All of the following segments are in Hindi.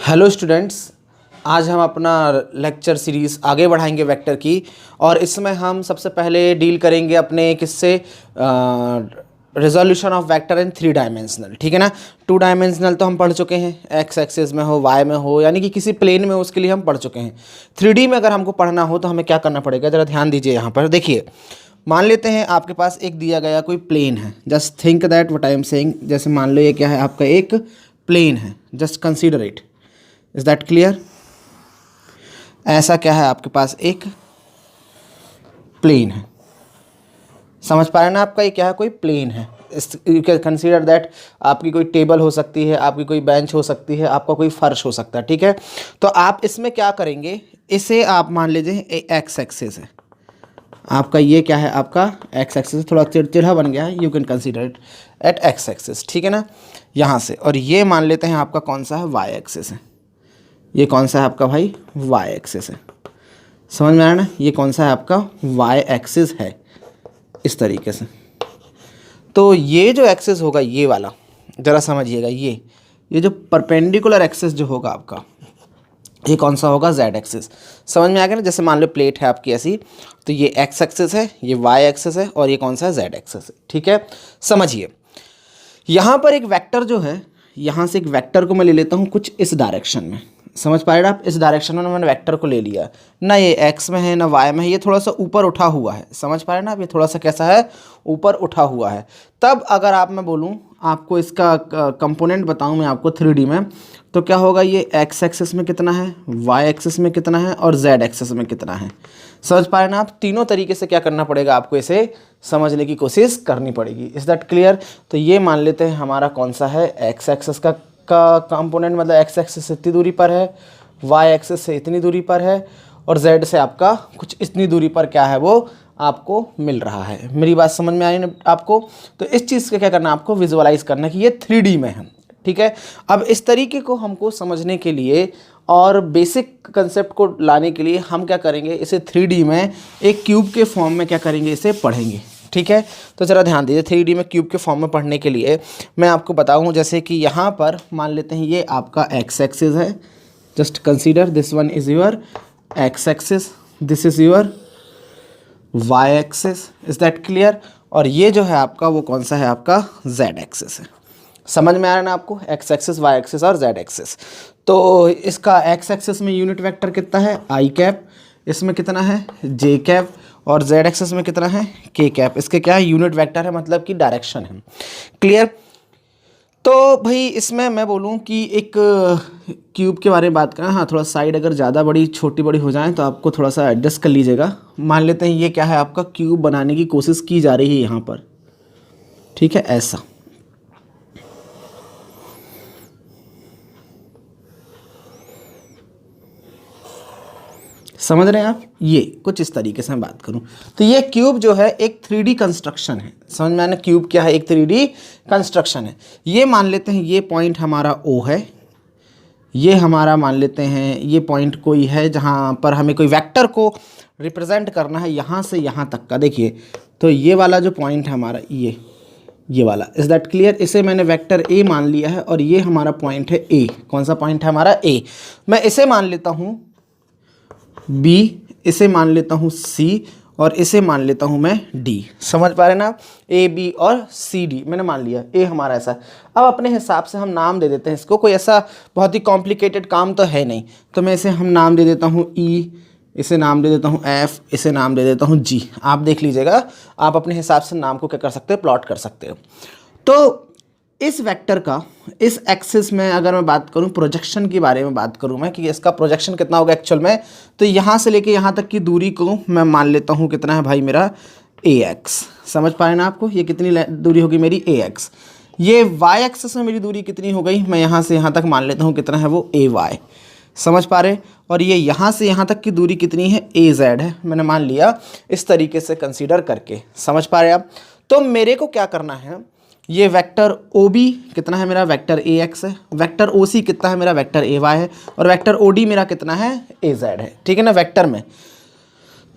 हेलो स्टूडेंट्स, आज हम अपना लेक्चर सीरीज़ आगे बढ़ाएंगे वेक्टर की। और इसमें हम सबसे पहले डील करेंगे अपने किससे, resolution of vector in 3 dimensional. ठीक है ना। 2 डायमेंशनल तो हम पढ़ चुके हैं, एक्स एक्सिस में हो, वाई में हो, यानी कि किसी प्लेन में हो, उसके लिए हम पढ़ चुके हैं। 3D में अगर हमको पढ़ना हो तो हमें क्या करना पड़ेगा, ज़रा ध्यान दीजिए। यहाँ पर देखिए, मान लेते हैं आपके पास एक दिया गया कोई प्लेन है। Just think that what I am saying. जैसे मान लो ये क्या है, आपका एक प्लेन है। Just consider it. Is that clear? ऐसा क्या है, आपके पास एक प्लेन है। समझ पा रहे हैं ना? आपका ये क्या है, कोई प्लेन है। यू कैन कंसीडर दैट आपकी कोई टेबल हो सकती है, आपकी कोई बेंच हो सकती है, आपका कोई फर्श हो सकता है। ठीक है। तो आप इसमें क्या करेंगे, इसे आप मान लीजिए एक्स एक्सिस है आपका। ये क्या है, आपका एक्स एक्सिस। थोड़ा चिड़चिड़ा बन गया है, you can consider it at x axis. ठीक है ना, यहाँ से। और ये मान लेते हैं आपका कौन सा है, वाई एक्सिस है। ये कौन सा है आपका भाई, वाई एक्सिस है। समझ में आ रहा है ना? ये कौन सा है आपका, वाई एक्सिस है, इस तरीके से। तो ये जो एक्सिस होगा, ये वाला, ज़रा समझिएगा। ये जो परपेंडिकुलर एक्सिस जो होगा आपका, ये कौन सा होगा, जेड एक्सिस। समझ में आ गया ना? जैसे मान लो प्लेट है आपकी ऐसी, तो ये एक्स एक्सिस है, ये वाई एक्सिस है, और ये कौन सा है, जेड एक्सिस है। ठीक है, समझिए। यहाँ पर एक वेक्टर जो है, यहाँ से एक वेक्टर को मैं ले लेता हूँ कुछ इस डायरेक्शन में। समझ पा रहे हैं आप? इस डायरेक्शन में मैंने वेक्टर को ले लिया। ना ये एक्स में है ना वाई में है, ये थोड़ा सा ऊपर उठा हुआ है। समझ पा रहे हैं ना आप? ये थोड़ा सा कैसा है, ऊपर उठा हुआ है। तब अगर आप, मैं बोलूँ आपको इसका कंपोनेंट बताऊँ मैं आपको 3D में, तो क्या होगा, ये एक्स एक्सिस में कितना है, वाई एक्सिस में कितना है, और जेड एक्सिस में कितना है। समझ पा रहे हैं ना आप? तीनों तरीके से क्या करना पड़ेगा आपको, इसे समझने की कोशिश करनी पड़ेगी। Is that clear? तो ये मान लेते हैं हमारा कौन सा है, एक्स एक्सिस का कंपोनेंट, मतलब एक्स एक्सिस से इतनी दूरी पर है, वाई एक्सिस से इतनी दूरी पर है, और जेड से आपका कुछ इतनी दूरी पर क्या है, वो आपको मिल रहा है। मेरी बात समझ में आई ना आपको? तो इस चीज़ का क्या करना है आपको, विजुअलाइज करना है कि ये 3D में है। ठीक है। अब इस तरीके को हमको समझने के लिए और बेसिक कंसेप्ट को लाने के लिए हम क्या करेंगे, इसे 3D में एक क्यूब के फॉर्म में क्या करेंगे, इसे पढ़ेंगे। ठीक है। तो ज़रा ध्यान दीजिए, 3D में क्यूब के फॉर्म में पढ़ने के लिए मैं आपको बताऊं, जैसे कि यहाँ पर मान लेते हैं ये आपका एक्स एक्सिस है। Just consider this one is your X axis, this is your Y axis. Is that clear? और ये जो है आपका, वो कौन सा है आपका, जेड एक्सिस है। समझ में आ रहा है ना आपको? एक्स एक्सिस, वाई एक्सिस और जेड एक्सिस। तो इसका एक्स एक्सिस में यूनिट वेक्टर कितना है, आई कैप। इसमें कितना है, जे कैप। और जेड एक्सिस में कितना है, के कैप। इसके क्या है, यूनिट वेक्टर है, मतलब कि डायरेक्शन है। क्लियर? तो भाई इसमें मैं बोलूँ कि एक क्यूब के बारे में बात करें, हाँ थोड़ा साइड अगर ज़्यादा बड़ी छोटी बड़ी हो जाए तो आपको थोड़ा सा एडजस्ट कर लीजिएगा। मान लेते हैं ये क्या है, आपका क्यूब बनाने की कोशिश की जा रही है यहाँ पर। ठीक है, ऐसा। समझ रहे हैं आप? ये कुछ इस तरीके से मैं बात करूं तो ये क्यूब जो है एक 3D कंस्ट्रक्शन है। समझ में आना? क्यूब क्या है, एक 3D कंस्ट्रक्शन है। ये मान लेते हैं ये पॉइंट हमारा O है, ये हमारा मान लेते हैं ये पॉइंट कोई है जहां पर हमें कोई वेक्टर को रिप्रेजेंट करना है यहाँ से यहाँ तक का। देखिए, तो ये वाला जो पॉइंट है हमारा, ये वाला। Is that clear? इसे मैंने वेक्टर A मान लिया है, और ये हमारा पॉइंट है A। कौन सा पॉइंट है हमारा, A। मैं इसे मान लेता हूँ B, इसे मान लेता हूँ C, और इसे मान लेता हूँ मैं D। समझ पा रहे हैं ना? A, B और C, D मैंने मान लिया। A हमारा ऐसा। अब अपने हिसाब से हम नाम दे देते हैं इसको। कोई ऐसा बहुत ही कॉम्प्लिकेटेड काम तो है नहीं, तो मैं इसे हम नाम दे देता हूँ E, इसे नाम दे देता हूँ F, इसे नाम दे देता हूँ G। आप देख लीजिएगा, आप अपने हिसाब से नाम को क्या कर सकते हो, प्लॉट कर सकते हो। तो इस वेक्टर का इस एक्सिस में अगर मैं बात करूं, प्रोजेक्शन के बारे में बात करूं मैं, कि इसका प्रोजेक्शन कितना होगा एक्चुअल में, तो यहाँ से लेके यहाँ तक की दूरी को मैं मान लेता हूँ कितना है भाई मेरा, AX। समझ पाए ना आपको? ये कितनी दूरी होगी मेरी, AX। ये Y एक्सिस में मेरी दूरी कितनी हो गई, मैं यहाँ से यहाँ तक मान लेता हूँ कितना है वो, AY। समझ पा रहे? और ये यहाँ से यहाँ तक की दूरी कितनी है, AZ है। मैंने मान लिया इस तरीके से कंसीडर करके। समझ पा रहे आप? तो मेरे को क्या करना है, ये वेक्टर OB कितना है मेरा, वेक्टर AX है। वेक्टर OC कितना है मेरा, वेक्टर AY है। और वेक्टर OD मेरा कितना है, AZ है। ठीक है ना, वेक्टर में।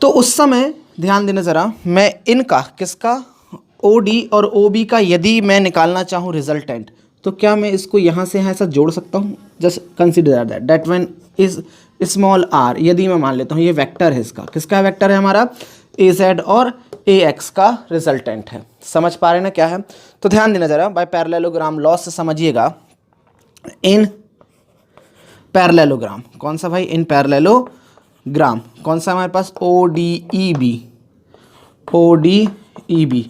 तो उस समय ध्यान देना ज़रा, मैं इनका किसका, OD और OB का यदि मैं निकालना चाहूँ रिजल्टेंट, तो क्या मैं इसको यहाँ से यहाँ ऐसा जोड़ सकता हूँ? Just consider that when is small r, यदि मैं मान लेता हूँ ये वेक्टर है, इसका किसका वेक्टर है हमारा? az और ax का रिजल्टेंट है। समझ पा रहे हैं ना क्या है? तो ध्यान देना जरा, बाय पैरेललोग्राम लॉ से समझिएगा। इन पैरेललोग्राम, कौन सा भाई? इन पैरेललोग्राम कौन सा हमारे पास? ODEB, ODEB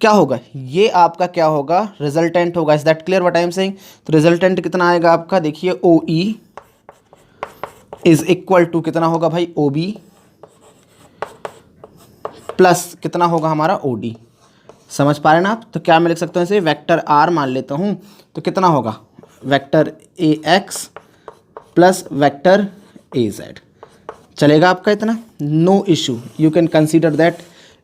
क्या होगा? ये आपका क्या होगा? रिजल्टेंट होगा। Is that clear what I am saying? तो रिजल्टेंट कितना आएगा आपका? देखिए OE इज इक्वल टू कितना होगा भाई? OB प्लस कितना होगा हमारा? OD। समझ पा रहे हैं ना आप? तो क्या मैं लिख सकता हूँ इसे? वेक्टर R मान लेता हूँ, तो कितना होगा? Vector AX plus vector AZ। चलेगा आपका इतना? No issue, you can consider that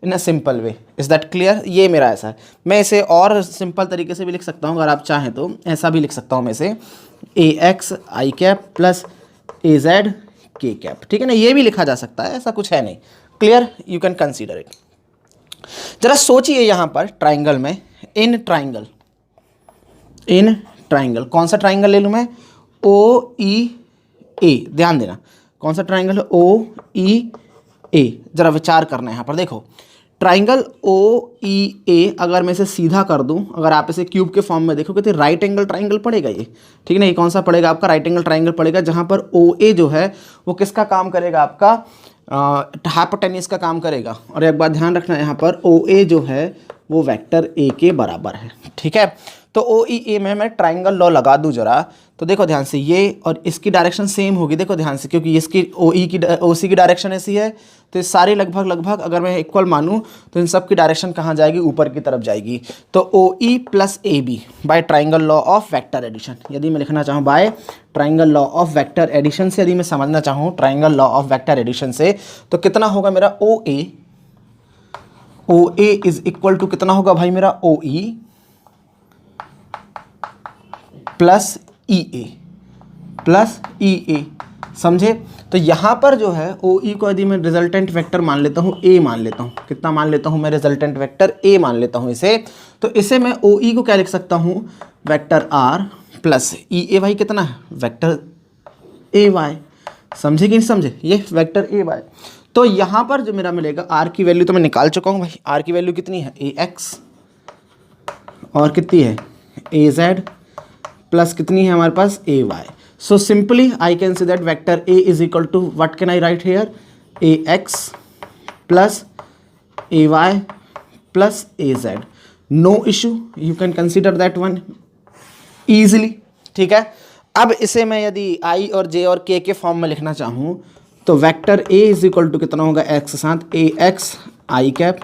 in a simple way. Is that clear? ये मेरा ऐसा है। मैं इसे और सिंपल तरीके से भी लिख सकता हूँ, अगर आप चाहें तो ऐसा भी लिख सकता हूँ मैं इसे, AX I cap plus AZ K cap. ठीक है ना? ये भी लिखा जा सकता है, ऐसा कुछ है नहीं। Clear? You can consider it. जरा सोचिए यहाँ पर ट्राइंगल में, इन ट्राइंगल कौन सा ट्राइंगल ले लूँ मैं? OEA। ध्यान देना, कौन सा ट्राइंगल है? OEA। जरा विचार करना है यहाँ पर। देखो ट्राइंगल OEA अगर मैं इसे सीधा कर दूं, अगर आप इसे क्यूब के फॉर्म में देखोगे तो राइट एंगल ट्राइंगल पड़ेगा ये। ठीक है ना? ये कौन सा पड़ेगा आपका? राइट एंगल ट्राइंगल पड़ेगा, जहाँ पर OA जो है वो किसका काम करेगा आपका? हाइपोटेन्यूस का काम करेगा। और एक बात ध्यान रखना, यहाँ पर OA जो है वो वेक्टर A के बराबर है। ठीक है? तो OEA में मैं ट्राइंगल लॉ लगा दूं जरा, तो देखो ध्यान से, ये और इसकी डायरेक्शन सेम होगी। देखो ध्यान से, क्योंकि इसकी OC की डायरेक्शन ऐसी है, तो ये सारे लगभग अगर मैं इक्वल मानूं तो इन सब की डायरेक्शन कहाँ जाएगी? ऊपर की तरफ जाएगी। तो OE plus AB by triangle law of vector addition, यदि मैं लिखना चाहूँ by triangle law of vector addition से, यदि मैं समझना चाहूँ triangle law of vector addition से, तो कितना होगा मेरा? OA इज इक्वल टू कितना होगा भाई मेरा? OE plus EA। समझे? तो यहाँ पर जो है OE को यदि मैं रिजल्टेंट वेक्टर मान लेता हूँ, A मान लेता हूँ, कितना मान लेता हूँ मैं? रिजल्टेंट वेक्टर A मान लेता हूँ इसे। तो इसे मैं OE को क्या लिख सकता हूँ? वेक्टर R प्लस EA भाई कितना है? Vector AY। समझे कि नहीं समझे? ये वेक्टर AY। तो यहाँ पर जो मेरा मिलेगा, R की वैल्यू तो मैं निकाल चुका हूँ भाई। R की वैल्यू कितनी है? AX और कितनी है? AZ प्लस कितनी है हमारे पास? AY। So simply I can say that vector A is equal to what can I write here? AX plus AY plus AZ। No issue, you can consider that one easily. ठीक है? अब इसे मैं यदि I और J और K के फॉर्म में लिखना चाहूँ, तो vector A is equal to कितना होगा? X के साथ AX I cap,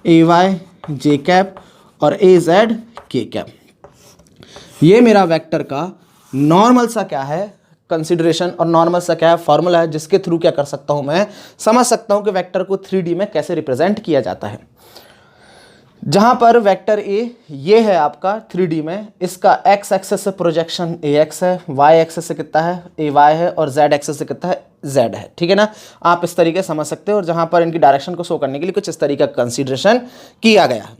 AY J cap और AZ K कैप। ये मेरा वेक्टर का नॉर्मल सा क्या है? कंसिडरेशन, और नॉर्मल सा क्या है? फॉर्मूला है, जिसके थ्रू क्या कर सकता हूं मैं? समझ सकता हूं कि वेक्टर को 3D में कैसे रिप्रेजेंट किया जाता है। जहां पर वेक्टर A ये है आपका 3D में, इसका x एक्सेस से प्रोजेक्शन AX है, y एक्सेस से कितना है? AY है, और z एक्सेस से कितना है? Z है। ठीक है ना? आप इस तरीके से समझ सकते हो। और जहां पर इनकी डायरेक्शन को शो करने के लिए कुछ इस तरीके का कंसिडरेशन किया गया है।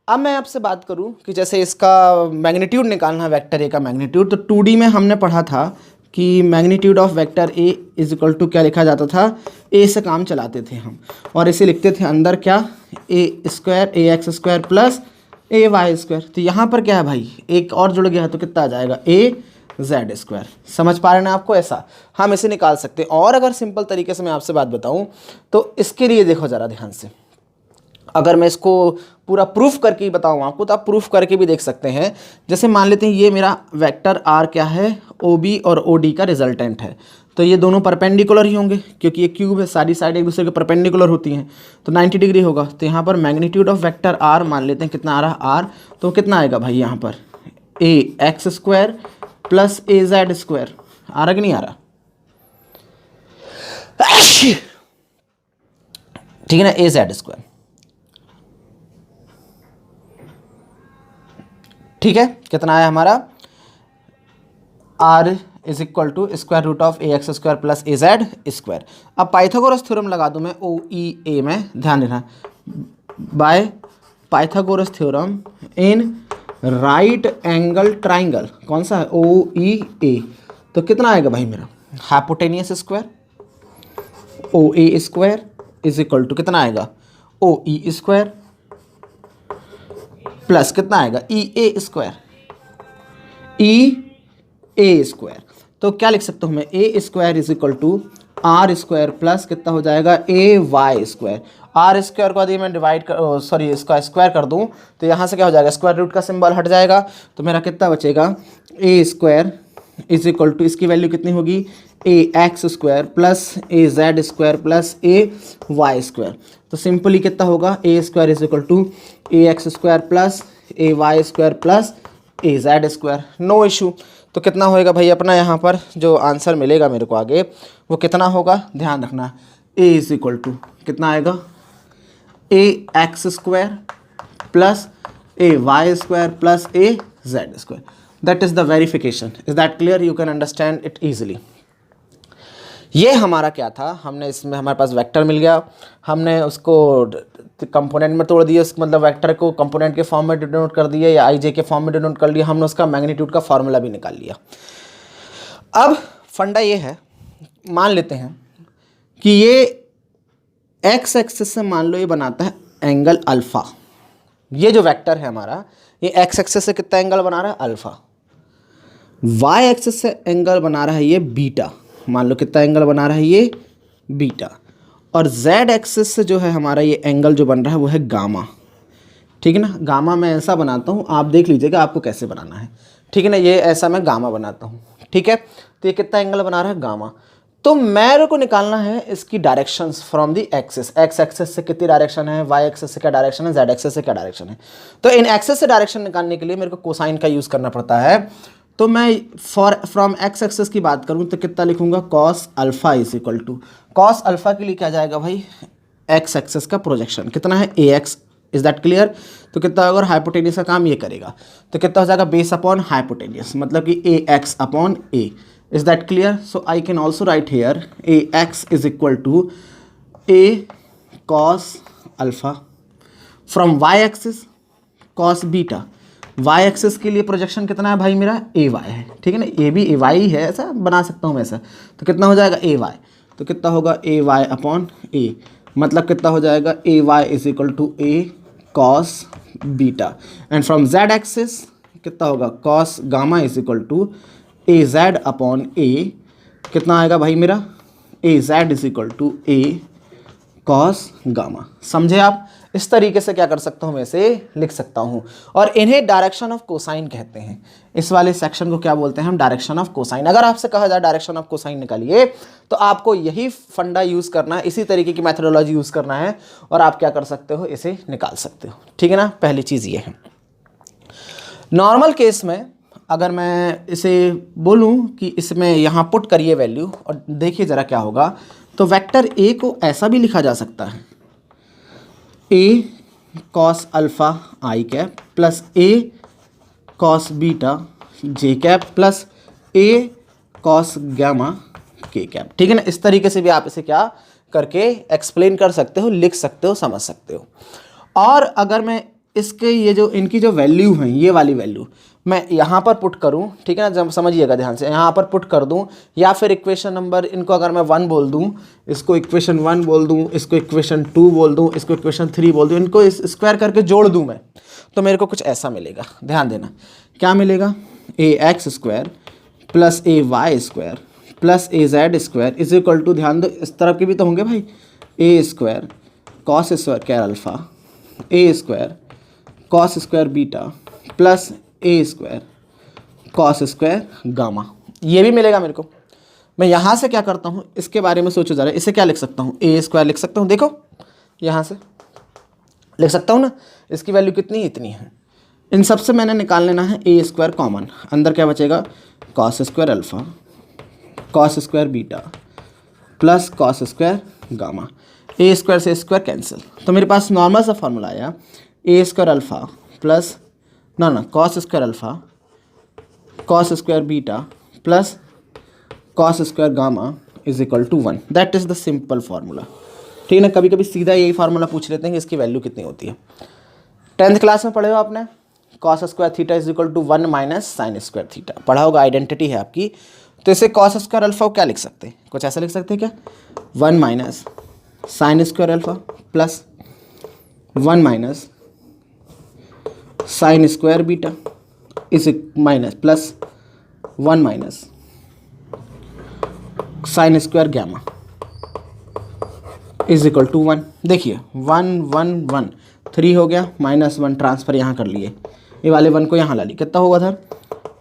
अब मैं आपसे बात करूं कि जैसे इसका मैग्नीट्यूड निकालना है, वेक्टर A का मैग्नीट्यूड, तो 2D में हमने पढ़ा था कि magnitude of vector A is equal to क्या लिखा जाता था? A से काम चलाते थे हम, और इसे लिखते थे अंदर क्या? A square AX square plus AY square. तो यहाँ पर क्या है भाई? एक और जुड़ गया है, तो कितना आ जाएगा? AZ square. समझ पा रहे हैं ना आपको? ऐसा हम इसे निकाल सकते हैं। और अगर सिंपल तरीके से मैं आपसे बात बताऊँ, तो इसके लिए देखो ज़रा ध्यान से, अगर मैं इसको पूरा प्रूफ करके ही बताऊँ आपको, तो आप प्रूफ करके भी देख सकते हैं। जैसे मान लेते हैं ये मेरा वेक्टर R क्या है? OB और OD का रिजल्टेंट है। तो ये दोनों परपेंडिकुलर ही होंगे, क्योंकि ये क्यूब है, सारी साइड एक दूसरे के परपेंडिकुलर होती हैं, तो 90 डिग्री होगा। तो यहाँ पर मैग्नीट्यूड ऑफ वेक्टर R मान लेते हैं, कितना आ रहा? R। तो कितना आएगा भाई यहाँ पर? AX square plus AZ square. आ रहा कि नहीं आ रहा? ठीक है ना? AZ square. ठीक है? कितना आया हमारा? R is equal to square root of AX square plus AZ square. अब पाइथागोरस थ्योरम लगा दूं मैं OEA में, ध्यान देना, by Pythagoras theorem in right angle triangle कौन सा है, ओ ई ए, तो कितना आएगा भाई मेरा hypotenuse square O A square is equal to कितना आएगा ओ ई स्क्वायर प्लस कितना आएगा ई ए स्क्वायर ई ए स्क्वायर। तो क्या लिख सकता हूँ मैं, A square is equal to R square plus कितना हो जाएगा A Y square. R square को यदि मैं डिवाइड कर सॉरी इसका स्क्वायर कर दूँ तो यहाँ से क्या हो जाएगा, स्क्वायर रूट का सिंबल हट जाएगा, तो मेरा कितना बचेगा A square is equal to इसकी वैल्यू कितनी होगी A X square plus A Z square plus A Y square. तो सिंपली कितना होगा A square is equal to A X square plus A Y square plus A Z square, no issue. तो कितना होएगा भाई अपना यहाँ पर जो आंसर मिलेगा मेरे को आगे वो कितना होगा, ध्यान रखना ए इज इक्वल टू कितना आएगा A X square plus A Y square plus A Z square. That is the verification. Is that clear, you can understand it easily. ये हमारा क्या था, हमने इसमें हमारे पास वेक्टर मिल गया, हमने उसको कंपोनेंट में तोड़ दिया, मतलब वेक्टर को कंपोनेंट के फॉर्म में डिनोट कर दिया या आई जे के फॉर्म में डिनोट कर लिया, हमने उसका मैग्नीट्यूड का फॉर्मूला भी निकाल लिया। अब फंडा ये है, मान लेते हैं कि ये एक्स एक्सिस से मान लो ये बनाता है एंगल अल्फ़ा। ये जो वेक्टर है हमारा ये एक्स एक्सिस से कितना एंगल बना रहा है अल्फ़ा, वाई एक्सिस से एंगल बना रहा है ये बीटा, मान लो कितना एंगल बना रहा है ये बीटा, और z एक्सिस से जो है हमारा ये एंगल जो बन रहा है वो है गामा। ठीक है ना, गामा मैं ऐसा बनाता हूँ, आप देख लीजिएगा आपको कैसे बनाना है। ठीक है ना, ये ऐसा मैं गामा बनाता हूँ। ठीक है, तो ये कितना एंगल बना रहा है गामा। तो मेरे को निकालना है इसकी directions from the axis, x axis से कितनी डायरेक्शन है, वाई एक्सिस से क्या डायरेक्शन है, जेड एक्सिस से क्या डायरेक्शन है। तो इन एक्सिस से डायरेक्शन निकालने के लिए मेरे को कोसाइन का यूज़ करना पड़ता है। तो मैं फ्रॉम एक्स एक्सिस की बात करूं तो कितना लिखूंगा cos alpha is equal to, cos alpha के लिए क्या जाएगा भाई एक्स एक्सिस का प्रोजेक्शन कितना है ए एक्स, इज दैट क्लियर। तो कितना होगा, हाइपोटेनियस का काम ये करेगा, तो कितना हो जाएगा बेस अपॉन हाइपोटेनियस, मतलब कि A X upon A, is that clear. So I can also write here A X is equal to A cos alpha from Y axis cos beta. Y axis के लिए प्रोजेक्शन कितना है भाई मेरा ए वाई है। ठीक है ना, ए भी ए वाई है, ऐसा बना सकता हूँ वैसा। तो कितना हो जाएगा ए वाई, तो कितना होगा ए वाई अपॉन ए, मतलब कितना हो जाएगा A Y is equal to A cos beta. And from Z axis कितना होगा cos gamma is equal to A Z upon A, कितना आएगा भाई मेरा A Z is equal to A cos gamma. समझे आप, इस तरीके से क्या कर सकता हूँ मैं इसे लिख सकता हूँ, और इन्हें डायरेक्शन ऑफ कोसाइन कहते हैं। इस वाले सेक्शन को क्या बोलते हैं हम, डायरेक्शन ऑफ कोसाइन। अगर आपसे कहा जाए डायरेक्शन ऑफ कोसाइन निकालिए तो आपको यही फंडा यूज़ करना है, इसी तरीके की मैथडोलॉजी यूज़ करना है और आप क्या कर सकते हो, इसे निकाल सकते हो। ठीक है ना, पहली चीज़ ये है। नॉर्मल केस में अगर मैं इसे बोलूँ कि इसमें यहाँ पुट करिए वैल्यू और देखिए ज़रा क्या होगा, तो वेक्टर ए को ऐसा भी लिखा जा सकता है ए कॉस अल्फ़ा आई कैप प्लस ए कॉस बीटा जे कैप प्लस ए कॉस गामा के कैप। ठीक है ना, इस तरीके से भी आप इसे क्या करके एक्सप्लेन कर सकते हो, लिख सकते हो, समझ सकते हो। और अगर मैं इसके ये जो इनकी जो वैल्यू है ये वाली वैल्यू मैं यहाँ पर पुट करूँ, ठीक है ना, जब समझिएगा ध्यान से, यहाँ पर पुट कर दूँ या फिर इक्वेशन नंबर इनको अगर मैं 1 बोल दूँ, इसको इक्वेशन 1 बोल दूँ, इसको इक्वेशन 2 बोल दूँ, इसको इक्वेशन 3 बोल दूँ, इनको स्क्वायर करके जोड़ दूँ मैं, तो मेरे को कुछ ऐसा मिलेगा। ध्यान देना क्या मिलेगा, A X square plus A Y square plus A Z square is equal to, ध्यान दो इस तरफ के भी तो होंगे भाई, A square cos square alpha A square cos square beta plus A square cos square gamma, ये भी मिलेगा मेरे को। मैं यहाँ से क्या करता हूँ इसके बारे में सोचो ज़रा, इसे क्या लिख सकता हूँ, ए स्क्वायर लिख सकता हूँ, देखो यहाँ से लिख सकता हूँ ना, इसकी वैल्यू कितनी इतनी है। इन सब से मैंने निकाल लेना है ए स्क्वायर कॉमन, अंदर क्या बचेगा cos square alpha cos square beta plus cos square gamma, A square से स्क्वायर कैंसिल, तो मेरे पास नॉर्मल सा फॉर्मूला आया ए स्क्वायर अल्फ़ा प्लस ना cos square alpha cos square beta plus cos square gamma is equal to 1। That is the simple formula. ठीक है ना, कभी कभी सीधा यही फार्मूला पूछ लेते हैं कि इसकी वैल्यू कितनी होती है। 10th क्लास में पढ़े हो आपने, cos square theta is equal to 1 minus sine square theta, पढ़ा होगा, आइडेंटिटी है आपकी। तो इसे कॉस स्क्वायर अल्फा को क्या लिख सकते हैं, कुछ ऐसा लिख सकते हैं क्या, 1 minus sine square alpha plus 1 minus sine square beta इस minus plus 1 minus sine square gamma is equal to 1। देखिए 1 1 1 3 हो गया, माइनस 1 ट्रांसफर यहाँ कर लिए, ये वाले 1 को यहाँ ला ली, कितना होगा sir,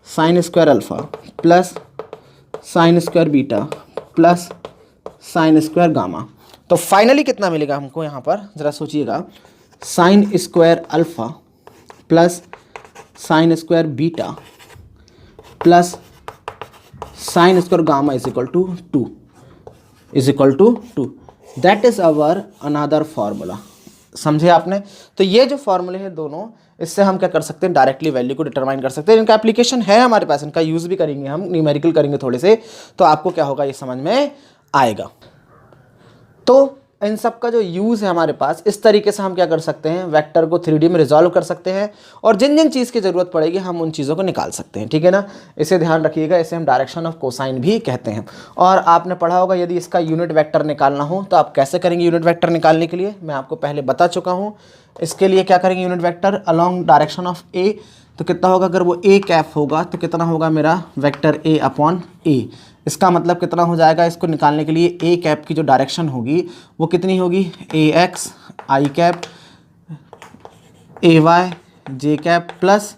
sine square alpha plus sine square beta plus sine square gamma. तो फाइनली कितना मिलेगा हमको यहाँ पर, ज़रा सोचिएगा, sine square alpha plus sine square beta plus sine square gamma is equal to 2 is equal to 2। That is our another formula, समझे आपने। तो ये जो फार्मूले हैं दोनों, इससे हम क्या कर सकते हैं, डायरेक्टली वैल्यू को डिटरमाइन कर सकते हैं। इनका एप्लीकेशन है हमारे पास, इनका यूज़ भी करेंगे हम, न्यूमेरिकल करेंगे थोड़े से, तो आपको क्या होगा ये समझ में आएगा। तो इन सब का जो यूज़ है हमारे पास, इस तरीके से हम क्या कर सकते हैं, वेक्टर को 3D में रिजॉल्व कर सकते हैं और जिन जिन चीज़ की ज़रूरत पड़ेगी हम उन चीज़ों को निकाल सकते हैं, ठीक है ना। इसे ध्यान रखिएगा, इसे हम डायरेक्शन ऑफ कोसाइन भी कहते हैं। और आपने पढ़ा होगा यदि इसका यूनिट वेक्टर निकालना हो तो आप कैसे करेंगे। यूनिट वेक्टर निकालने के लिए मैं आपको पहले बता चुका हूँ। इसके लिए क्या करेंगे, unit vector along direction of A, तो कितना होगा, अगर वो ए कैप होगा तो कितना होगा मेरा वेक्टर ए अपॉन ए। इसका मतलब कितना हो जाएगा, इसको निकालने के लिए ए कैप की जो डायरेक्शन होगी वो कितनी होगी, A X I cap A Y J cap plus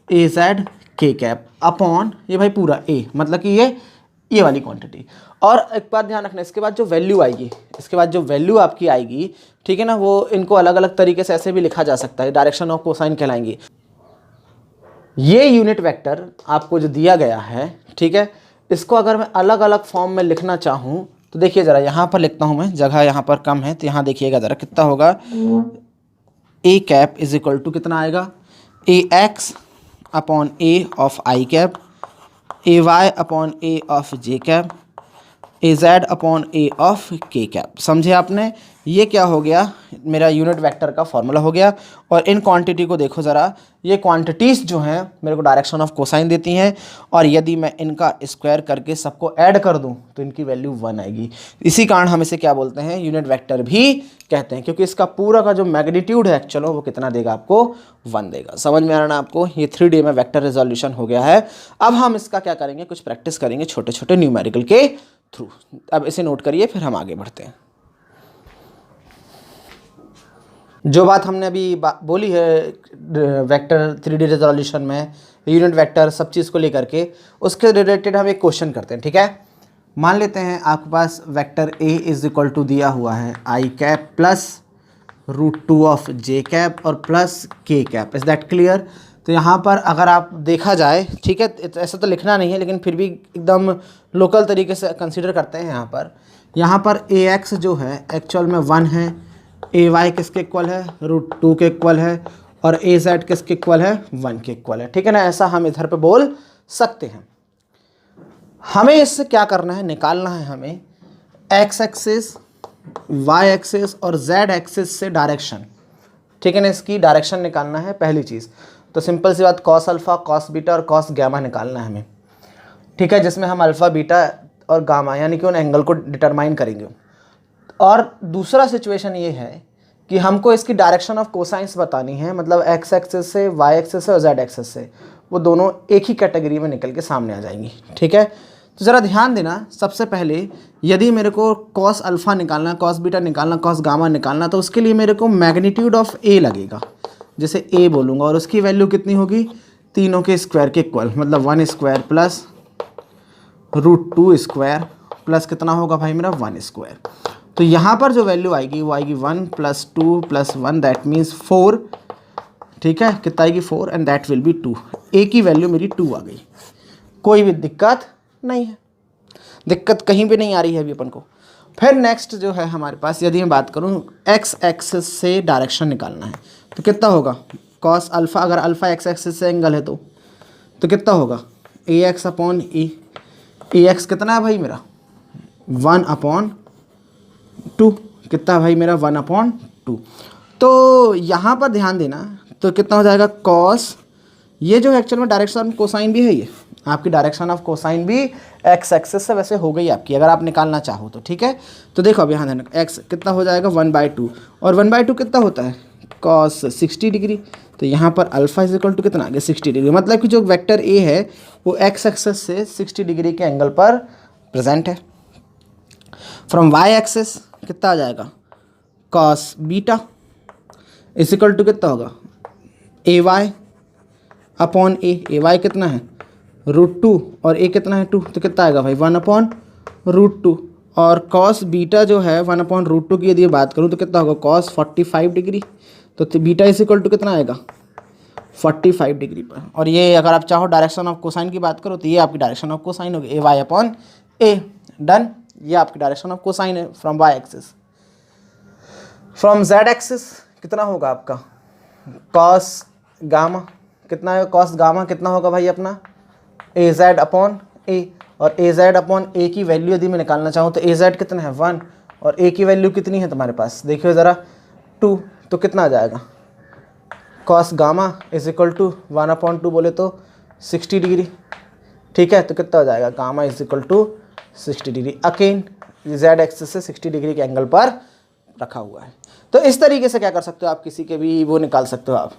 A Z K cap upon ये भाई पूरा ए, मतलब कि ये वाली क्वांटिटी। और एक बात ध्यान रखना, इसके बाद जो वैल्यू आएगी, इसके बाद जो वैल्यू आपकी आएगी, ठीक है ना, वो इनको अलग अलग तरीके से ऐसे भी लिखा जा सकता है, डायरेक्शन ऑफ कोसाइन कहलाएंगी। ये यूनिट वेक्टर आपको जो दिया गया है, ठीक है, इसको अगर मैं अलग अलग फॉर्म में लिखना चाहूँ तो देखिए ज़रा, यहाँ पर लिखता हूँ मैं, जगह यहाँ पर कम है, तो यहाँ देखिएगा ज़रा कितना होगा, A cap is equal to कितना आएगा, A X upon A of I cap, A Y upon A of J cap, A Z upon A of K cap. समझे आपने, ये क्या हो गया, मेरा यूनिट वेक्टर का फॉर्मूला हो गया। और इन क्वांटिटी को देखो ज़रा, ये क्वांटिटीज़ जो हैं मेरे को डायरेक्शन ऑफ कोसाइन देती हैं, और यदि मैं इनका स्क्वायर करके सबको ऐड कर दूं तो इनकी वैल्यू 1 आएगी। इसी कारण हम इसे क्या बोलते हैं, यूनिट वेक्टर भी कहते हैं, क्योंकि इसका पूरा का जो मैग्नीट्यूड है एक्चुअल वो कितना देगा आपको, 1 देगा। समझ में आ रहा ना आपको, ये 3D में वेक्टर रिजोल्यूशन हो गया है। अब हम इसका क्या करेंगे, कुछ प्रैक्टिस करेंगे छोटे छोटे न्यूमेरिकल के थ्रू। अब इसे नोट करिए, फिर हम आगे बढ़ते हैं। जो बात हमने अभी बोली है वेक्टर 3D रेजोल्यूशन में, यूनिट वेक्टर सब चीज़ को लेकर के, उसके रिलेटेड हम एक क्वेश्चन करते हैं, ठीक है। मान लेते हैं आपके पास vector A is equal to दिया हुआ है I cap plus √2 of J cap और plus K cap. Is that clear. तो यहाँ पर अगर आप देखा जाए, ठीक है, ऐसा तो लिखना नहीं है लेकिन फिर भी एकदम लोकल तरीके से कंसीडर करते हैं। यहाँ पर ए एक्स जो है एक्चुअल में 1 है, ए वाई किसके इक्वल है, √2 के इक्वल है, और ए जेड किसके इक्वल है, 1 के इक्वल है, ठीक है ना। ऐसा हम इधर पे बोल सकते हैं। हमें इससे क्या करना है, निकालना है हमें एक्स एक्सिस, वाई एक्सिस और जेड एक्सिस से डायरेक्शन, ठीक है ना। इसकी डायरेक्शन निकालना है पहली चीज़। तो सिंपल सी बात, कॉस अल्फ़ा, कॉस बीटा और कॉस गैमा निकालना है हमें, ठीक है, जिसमें हम अल्फ़ा, बीटा और गामा यानी कि उन एंगल को डिटरमाइन करेंगे। और दूसरा सिचुएशन ये है कि हमको इसकी डायरेक्शन ऑफ कोसाइंस बतानी है, मतलब एक्स एक्सिस से, वाई एक्सिस से और जेड एक्सिस से, वो दोनों एक ही कैटेगरी में निकल के सामने आ जाएंगी, ठीक है। तो ज़रा ध्यान देना, सबसे पहले यदि मेरे को कॉस अल्फ़ा निकालना, कॉस बीटा निकालना, कॉस गामा निकालना, तो उसके लिए मेरे को मैग्नीट्यूड ऑफ ए लगेगा, जैसे ए बोलूँगा, और उसकी वैल्यू कितनी होगी, तीनों के स्क्वायर के इक्वल, मतलब 1 स्क्वायर प्लस √2 स्क्वायर प्लस कितना होगा भाई मेरा 1 स्क्वायर। तो यहाँ पर जो वैल्यू आएगी वो आएगी 1 + 2 + 1 दैट मीन्स 4, ठीक है, कितना आएगी 4 एंड दैट विल बी 2। ए की वैल्यू मेरी 2 आ गई, कोई भी दिक्कत नहीं है, दिक्कत कहीं भी नहीं आ रही है अभी अपन को। फिर नेक्स्ट जो है हमारे पास, यदि मैं बात करूँ एक्स एक्सिस से डायरेक्शन निकालना है, तो कितना होगा, कॉस अल्फ़ा, अगर अल्फ़ा एक्स एक्सिस से एंगल है तो कितना होगा, ए एक्स अपॉन ई। ए एक्स कितना है भाई मेरा 1/2, कितना भाई मेरा 1/2। तो यहाँ पर ध्यान देना, तो कितना हो जाएगा, कॉस ये जो एक्चुअल में डायरेक्शन ऑफ कोसाइन भी है, ये आपकी डायरेक्शन ऑफ कोसाइन भी एक्स एक्सेस से वैसे हो गई आपकी, अगर आप निकालना चाहो तो। ठीक है, तो देखो अब यहाँ ध्यान, एक्स कितना हो जाएगा 1/2, और 1/2 कितना होता है कॉस 60 डिग्री। तो यहाँ पर अल्फा इज इक्वल टू कितना आ गया 60 डिग्री, मतलब कि जो वेक्टर ए है वो एक्स एक्सेस से 60 डिग्री के एंगल पर प्रेजेंट है। फ्रॉम वाई एक्सेस कितना आ जाएगा cos beta is equal to कितना होगा A Y upon A Y कितना है √2 और ए कितना है 2, तो कितना आएगा भाई 1/√2। और कॉस बीटा जो है 1/√2 की यदि बात करूँ तो कितना होगा कॉस 45 डिग्री, तो बीटा इज इक्वल टू कितना आएगा 45 डिग्री पर। और ये अगर आप चाहो डायरेक्शन ऑफ कोसाइन की बात करो तो ये आपकी डायरेक्शन ऑफ कोसाइन होगी AY/A। डन, ये आपकी डायरेक्शन ऑफ कोसाइन है from Y axis. From Z axis कितना होगा आपका कॉस गामा, कितना है कॉस गामा कितना होगा भाई अपना AZ/A। और AZ/A की वैल्यू यदि मैं निकालना चाहूँ तो AZ कितना है 1 और A की वैल्यू कितनी है तुम्हारे पास, देखिए ज़रा 2, तो कितना आ जाएगा cos gamma is equal to 1/2 बोले तो 60 डिग्री। ठीक है, तो कितना हो जाएगा gamma is equal to 60 degree, again Z axis से 60 डिग्री के एंगल पर रखा हुआ है। तो इस तरीके से क्या कर सकते हो आप किसी के भी वो निकाल सकते हो आप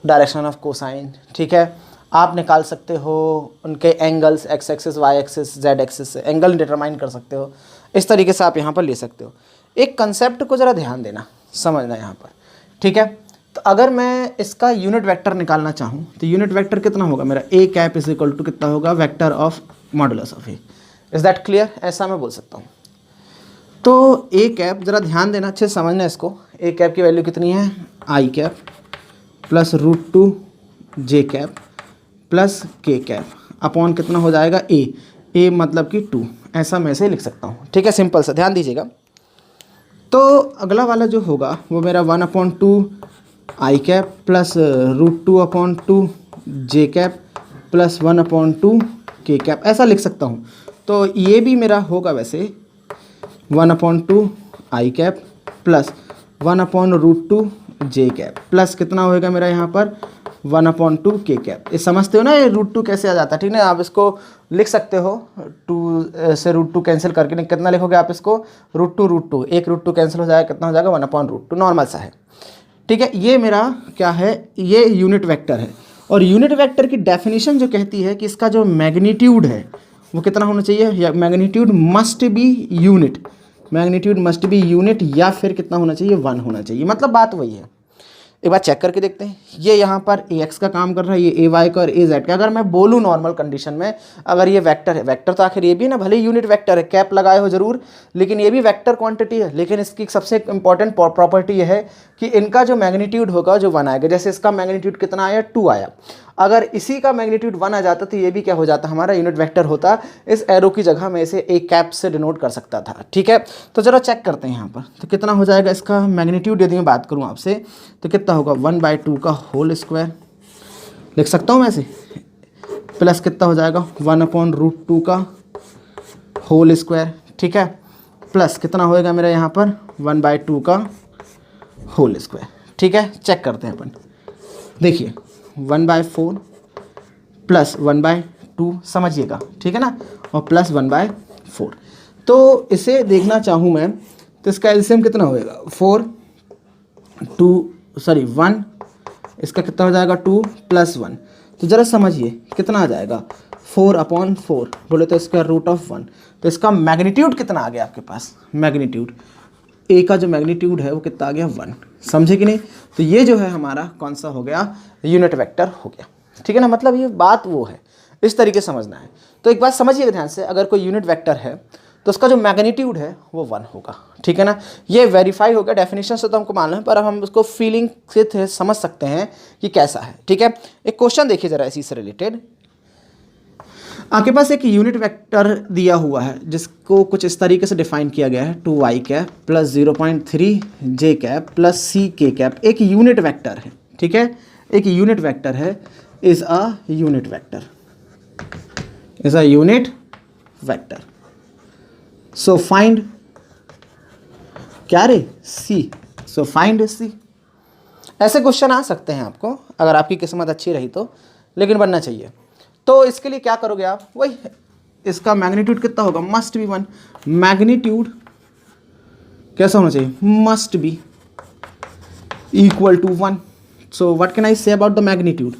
डायरेक्शन ऑफ कोसाइन। ठीक है, आप निकाल सकते हो उनके angles X axis Y axis Z axis से एंगल डिटरमाइन कर सकते हो। इस तरीके से आप यहाँ पर ले सकते हो। एक कंसेप्ट को ज़रा ध्यान देना समझना यहाँ पर। ठीक है, तो अगर मैं इसका यूनिट वेक्टर निकालना चाहूँ तो यूनिट वेक्टर कितना होगा मेरा ए कैप इज इक्वल टू कितना होगा vector of modulus of A. Is that clear, ऐसा मैं बोल सकता हूँ। तो ए कैप ज़रा ध्यान देना, अच्छे से समझना इसको। ए कैप की वैल्यू कितनी है I cap plus √2 J cap plus K cap upon कितना हो जाएगा ए मतलब कि 2, ऐसा मैं से लिख सकता हूँ। ठीक है, सिंपल सा ध्यान दीजिएगा। तो अगला वाला जो होगा वो मेरा 1/2 आई कैप प्लस √2/2 जे कैप प्लस 1/2 के कैप, ऐसा लिख सकता हूँ। तो ये भी मेरा होगा वैसे 1/2 आई कैप प्लस 1/√2 जे कैप प्लस कितना होएगा मेरा यहाँ पर 1/2 के कैप। ये समझते हो ना ये √2 कैसे आ जाता है। ठीक है, आप इसको लिख सकते हो 2 से √2 कैंसिल करके कितना लिखोगे आप इसको √2 एक √2 कैंसिल हो जाएगा, कितना हो जाएगा 1/√2, नॉर्मल सा है। ठीक है, ये मेरा क्या है ये यूनिट वेक्टर है। और यूनिट वेक्टर की डेफिनेशन जो कहती है कि इसका जो मैग्नीट्यूड है वो कितना होना चाहिए, magnitude must be unit, magnitude must be unit या फिर कितना होना चाहिए 1 होना चाहिए। मतलब बात वही है। एक बार चेक करके देखते हैं, ये यहाँ पर ए एक्स का काम कर रहा है, ये ए वाई का और ए जेड का। अगर मैं बोलूँ नॉर्मल कंडीशन में अगर ये वेक्टर है, वेक्टर तो आखिर ये भी ना भले यूनिट वेक्टर है, कैप लगाए हो जरूर, लेकिन ये भी वेक्टर क्वांटिटी है। लेकिन इसकी सबसे इंपॉर्टेंट प्रॉपर्टी ये है कि इनका जो मैग्नीट्यूड होगा जो 1 आएगा। जैसे इसका मैग्नीट्यूड कितना आया 2 आया, अगर इसी का मैग्नीट्यूड 1 आ जाता तो ये भी क्या हो जाता हमारा यूनिट वेक्टर होता। इस एरो की जगह में इसे एक कैप से डिनोट कर सकता था। ठीक है, तो जरा चेक करते हैं यहाँ पर। तो कितना हो जाएगा इसका मैग्नीट्यूड, यदि मैं बात करूँ आपसे तो कितना होगा 1/2 का होल स्क्वायर लिख सकता हूँ मैं इसे, प्लस कितना हो जाएगा 1/√2 का होल स्क्वायर। ठीक है, प्लस कितना होएगा मेरा यहाँ पर 1/2 का होल स्क्वायर। ठीक है, चेक करते हैं अपन। देखिए 1/4 प्लस 1/2 समझिएगा, ठीक है ना, और प्लस 1/4। तो इसे देखना चाहूँ मैं तो इसका एलसीएम कितना होएगा 1, इसका कितना हो जाएगा 2 + 1। तो ज़रा समझिए कितना आ जाएगा 4/4 बोले तो स्क्वायर रूट ऑफ 1। तो इसका मैग्नीट्यूड कितना आ गया आपके पास, मैग्नीट्यूड ए का जो मैग्नीट्यूड है वो कितना आ गया 1। समझे कि नहीं। तो ये जो है हमारा कौन सा हो गया यूनिट वेक्टर हो गया। ठीक है ना, मतलब ये बात वो है, इस तरीके से समझना है। तो एक बात समझिएगा ध्यान से, अगर कोई यूनिट वेक्टर है तो उसका जो मैग्नीट्यूड है वो 1 होगा। ठीक है ना, ये वेरीफाई हो गया, डेफिनेशन से तो हमको मालूम है, पर अब हम उसको फीलिंग से समझ सकते हैं कि कैसा है। ठीक है, एक क्वेश्चन देखिए ज़रा इसी से रिलेटेड। आपके पास एक यूनिट वेक्टर दिया हुआ है जिसको कुछ इस तरीके से डिफाइन किया गया है 2i cap plus 0.3 j cap plus c k cap. एक यूनिट वेक्टर है, ठीक है, एक यूनिट वेक्टर है, is a unit vector, is a unit vector. So find क्या रे c, सो फाइंड c। ऐसे क्वेश्चन आ सकते हैं आपको, अगर आपकी किस्मत अच्छी रही तो, लेकिन बनना चाहिए। तो इसके लिए क्या करोगे आप, वही इसका मैग्नीट्यूड कितना होगा, मस्ट बी 1। मैग्नीट्यूड कैसा होना चाहिए, must be equal to 1। So what can I say about the magnitude,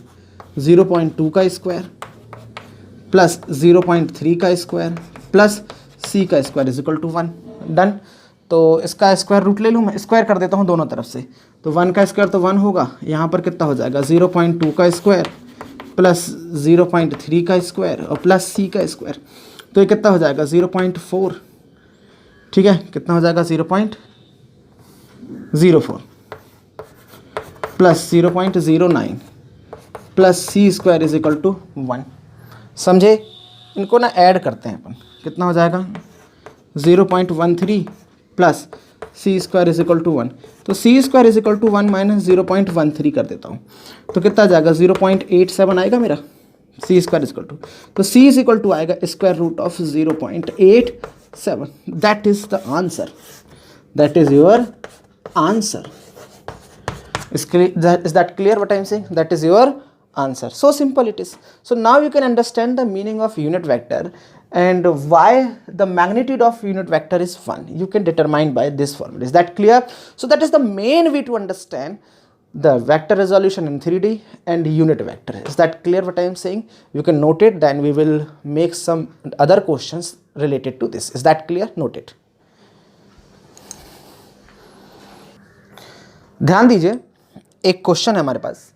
0.2 का स्क्वायर प्लस 0.3 का स्क्वायर प्लस c का square is equal to 1। Done. तो इसका स्क्वायर रूट ले लूँ मैं, स्क्वायर कर देता हूँ दोनों तरफ से। तो 1 का स्क्वायर तो 1 होगा, यहाँ पर कितना हो जाएगा 0.2 का स्क्वायर प्लस 0.3 का स्क्वायर और प्लस c का स्क्वायर। तो ये कितना हो जाएगा 0.4, ठीक है, कितना हो जाएगा 0.04 plus 0.09 plus c square is equal to 1। समझे, इनको ना ऐड करते हैं अपन, कितना हो जाएगा 0.13 plus C square is equal to 1। तो C square is equal to 1 minus 0.13 कर देता हूँ, तो कितना आ जाएगा 0.87 आएगा मेरा C square is equal to. तो सी इज इक्वल टू आएगा square root of 0.87। That is the answer, that is your answer. Is that clear what I am saying? That is your answer. So simple it is. So now you can understand the meaning of unit vector and why the magnitude of unit vector is 1. You can determine by this formula. Is that clear? So that is the main way to understand the vector resolution in 3D and unit vector. Is that clear what I am saying? You can note it, then we will make some other questions related to this. Is that clear? Note it. ध्यान दीजिए, एक क्वेश्चन है हमारे पास,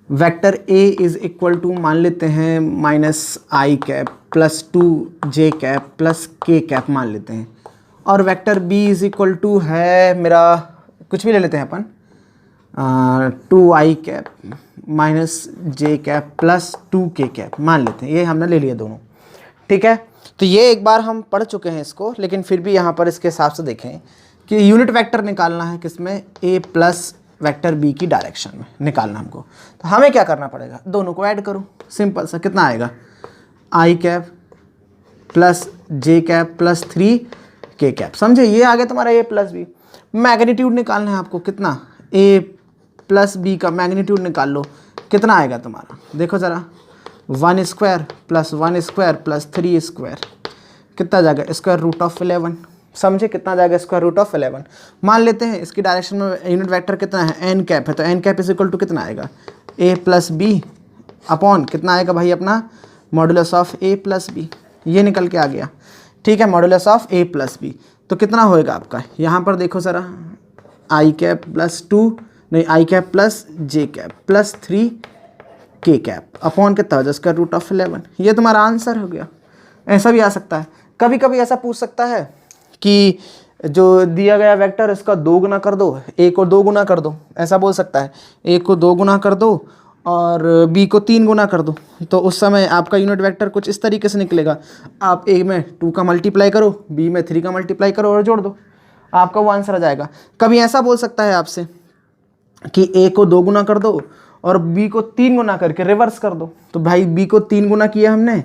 vector A is equal to मान लेते हैं minus I cap plus 2j cap plus K cap मान लेते हैं, और vector B is equal to है मेरा, कुछ भी ले लेते हैं अपन, 2i cap minus J cap plus 2k cap मान लेते हैं, ये हमने ले लिया दोनों, ठीक है। तो ये एक बार हम पढ़ चुके हैं इसको, लेकिन फिर भी यहाँ पर इसके हिसाब से देखें कि यूनिट वेक्टर निकालना है किसमें, a प्लस वेक्टर b की डायरेक्शन में निकालना हमको। तो हमें क्या करना पड़ेगा, दोनों को ऐड करो, सिंपल सा, कितना आएगा i cap plus J cap plus 3k cap. समझे, ये आ गया तुम्हारा a प्लस बी। मैग्नीट्यूड निकालना है आपको, कितना, a प्लस बी का मैग्नीट्यूड निकाल लो, कितना आएगा तुम्हारा, देखो ज़रा, 1 square plus 1 square plus 3 square, कितना जाएगा स्क्वायर रूट ऑफ 11। समझे, कितना जाएगा स्क्वायर रूट ऑफ 11। मान लेते हैं इसकी डायरेक्शन में यूनिट वेक्टर कितना है, एन कैप है, तो N cap is equal to कितना आएगा, ए प्लस बी अपॉन कितना आएगा भाई अपना, modulus of A plus B, ये निकल के आ गया, ठीक है, modulus of A plus B. तो कितना होएगा आपका, यहाँ पर देखो ज़रा, आई कैप प्लस 2 नहीं I cap plus J cap plus 3k cap upon कितना हो जाए स्क्वायर रूट ऑफ 11। ये तुम्हारा आंसर हो गया। ऐसा भी आ सकता है, कभी कभी ऐसा पूछ सकता है कि जो दिया गया वेक्टर इसका 2 गुना कर दो, a को 2 गुना कर दो, ऐसा बोल सकता है, a को 2 गुना कर दो और b को 3 गुना कर दो। तो उस समय आपका यूनिट वेक्टर कुछ इस तरीके से निकलेगा, आप a में 2 का मल्टीप्लाई करो, b में 3 का मल्टीप्लाई करो और जोड़ दो, आपका वो आंसर आ जाएगा। कभी ऐसा बोल सकता है आपसे कि a को 2 गुना कर दो और b को 3 गुना करके रिवर्स कर दो। तो भाई b को 3 गुना किया हमने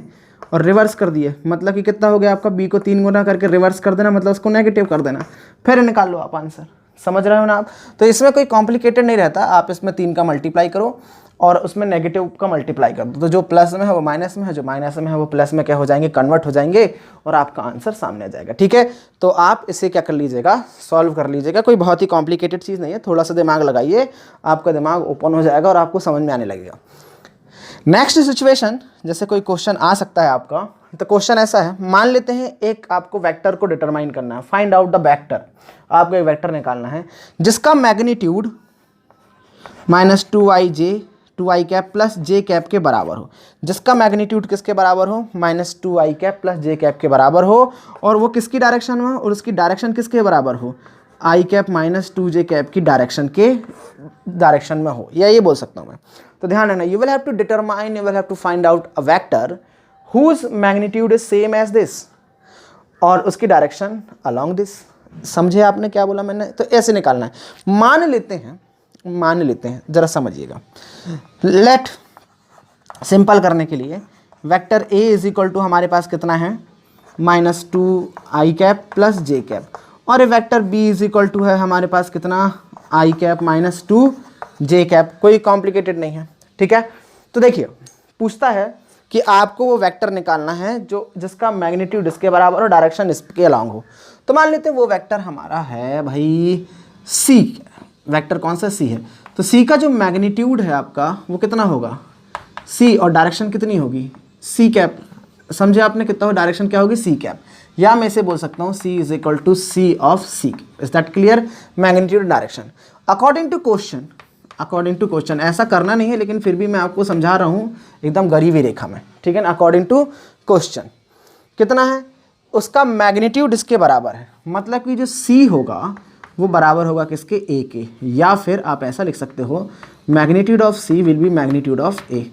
और रिवर्स कर दिए, मतलब कि कितना हो गया आपका, b को 3 गुना करके रिवर्स कर देना, मतलब उसको नेगेटिव कर देना, फिर निकाल लो आप आंसर। समझ रहे हो ना आप? तो इसमें कोई कॉम्प्लिकेटेड नहीं रहता, आप इसमें 3 का मल्टीप्लाई करो और उसमें नेगेटिव का मल्टीप्लाई कर दो, तो जो प्लस में है वो माइनस में है, जो माइनस में है वो प्लस में क्या हो जाएंगे, कन्वर्ट हो जाएंगे और आपका आंसर सामने आ जाएगा। ठीक है, तो आप इसे क्या कर लीजिएगा, सॉल्व कर लीजिएगा। कोई बहुत ही कॉम्प्लिकेटेड चीज़ नहीं है, थोड़ा सा दिमाग लगाइए, आपका दिमाग ओपन हो जाएगा और आपको समझ में आने लगेगा। नेक्स्ट सिचुएशन, जैसे कोई क्वेश्चन आ सकता है आपका, तो क्वेश्चन ऐसा है, मान लेते हैं एक आपको वेक्टर को डिटरमाइन करना है, फाइंड आउट द वेक्टर, आपको एक वेक्टर निकालना है जिसका magnitude minus 2i cap plus J cap के बराबर हो, जिसका मैग्नीट्यूड किसके बराबर हो, minus 2i cap plus J cap के बराबर हो, और वो किसकी डायरेक्शन में हो, और उसकी डायरेक्शन किसके बराबर हो, आई कैप माइनस 2j कैप की डायरेक्शन में हो, या ये बोल सकता हूँ मैं। तो ध्यान रखना, you will have to determine, you will have to find out a vector whose magnitude is same as this और उसकी डायरेक्शन अलोंग दिस। समझे आपने क्या बोला मैंने? तो ऐसे निकालना है। मान लेते हैं जरा समझिएगा, लेट सिंपल करने के लिए vector a is equal to हमारे पास कितना है, minus 2i cap plus J cap, और ये vector b is equal to है हमारे पास कितना, i cap minus 2 J cap, कोई कॉम्प्लिकेटेड नहीं है, ठीक है। तो देखिए पूछता है कि आपको वो वेक्टर निकालना है जो जिसका मैग्नीट्यूड इसके बराबर और डायरेक्शन इसके अलॉन्ग हो। तो मान लेते हैं वो वेक्टर हमारा है भाई सी, वेक्टर कौन सा सी है, तो सी का जो मैग्नीट्यूड है आपका वो कितना होगा सी, और डायरेक्शन कितनी होगी सी कैप, समझे आपने कितना हो, डायरेक्शन क्या होगी सी कैप, या मैं इसे बोल सकता हूँ C is equal to C of C, is that clear, magnitude direction according to question. According to question ऐसा करना नहीं है, लेकिन फिर भी मैं आपको समझा रहा हूँ एकदम गरीबी रेखा में, ठीक है ना। अकॉर्डिंग टू क्वेश्चन कितना है, उसका मैग्नीट्यूड इसके बराबर है, मतलब कि जो सी होगा वो बराबर होगा किसके, ए के, या फिर आप ऐसा लिख सकते हो magnitude of C will be magnitude of A.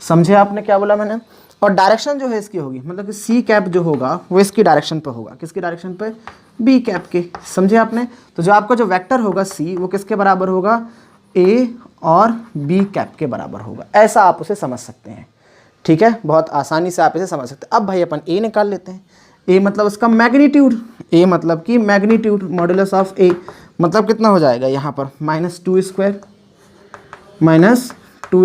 समझे आपने क्या बोला मैंने। और डायरेक्शन जो है इसकी होगी, मतलब कि सी कैप जो होगा वो इसकी डायरेक्शन पे होगा, किसकी डायरेक्शन पे, बी कैप के, समझे आपने। तो जो आपका जो वेक्टर होगा सी वो किसके बराबर होगा, ए और बी कैप के बराबर होगा, ऐसा आप उसे समझ सकते हैं, ठीक है, बहुत आसानी से आप इसे समझ सकते हैं। अब भाई अपन ए निकाल लेते हैं, ए मतलब उसका मैग्नीट्यूड, ए मतलब कि मैग्नीट्यूड मॉडुलस ऑफ ए, मतलब कितना हो जाएगा यहाँ पर -2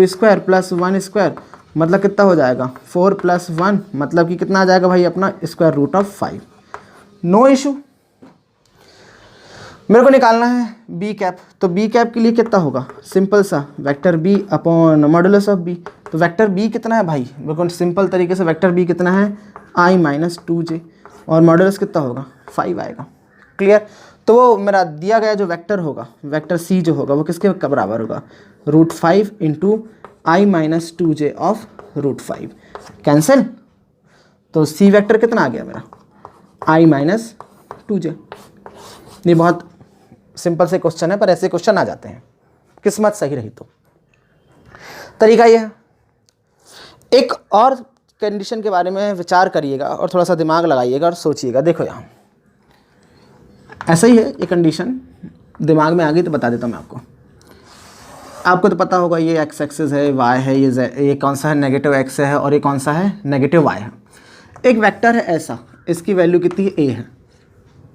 स्क्वायर प्लस 1 स्क्वायर, मतलब कितना हो जाएगा 4 + 1, मतलब कि कितना आ जाएगा भाई अपना square root of 5। No issue. मेरे को निकालना है बी कैप, तो बी कैप के लिए कितना होगा, सिंपल सा vector B upon modulus of B. तो वेक्टर बी कितना है भाई, बिल्कुल सिंपल तरीके से वेक्टर बी कितना है I - 2j, और मॉडुलस कितना होगा 5 आएगा, क्लियर। तो वो मेरा दिया गया जो वेक्टर होगा, वेक्टर सी जो होगा वो किसके बराबर होगा, √5 × I - 2j ऑफ √5, कैंसिल। तो सी वेक्टर कितना आ गया मेरा I - 2j। ये बहुत सिंपल से क्वेश्चन है, पर ऐसे क्वेश्चन आ जाते हैं, किस्मत सही रही तो। तरीका ये है। एक और कंडीशन के बारे में विचार करिएगा और थोड़ा सा दिमाग लगाइएगा और सोचिएगा। देखो यहाँ ऐसा ही है, ये कंडीशन दिमाग में आ गई तो बता देता हूँ मैं आपको। आपको तो पता होगा ये एक्स एक्सिस है, वाई है, ये कौन सा है नेगेटिव एक्स है, और ये कौन सा है नेगेटिव वाई है। एक वेक्टर है ऐसा, इसकी वैल्यू कितनी है, ए है,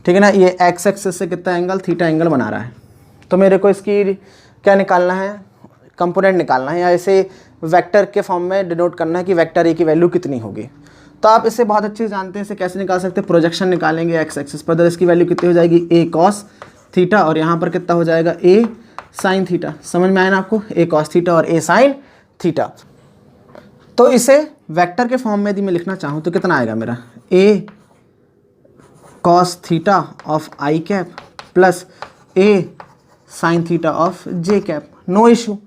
ठीक है ना। ये एक्स एक्सिस से कितना एंगल, थीटा एंगल बना रहा है। तो मेरे को इसकी क्या निकालना है, कंपोनेंट निकालना है, या इसे वेक्टर के फॉर्म में डिनोट करना है कि वेक्टर ए की वैल्यू कितनी होगी। तो आप इससे बहुत अच्छे से जानते हैं, इसे कैसे निकाल सकते हैं, प्रोजेक्शन निकालेंगे एक्स एक्सिस पर, तो इसकी वैल्यू कितनी हो जाएगी, ए कॉस थीटा, और यहाँ पर कितना हो जाएगा ए साइन थीटा। समझ में आया ना आपको, ए कॉस थीटा और ए साइन थीटा। तो इसे वेक्टर के फॉर्म में यदि मैं लिखना चाहूँ तो कितना आएगा मेरा, A cos theta of I cap plus A sine theta of J cap, no issue.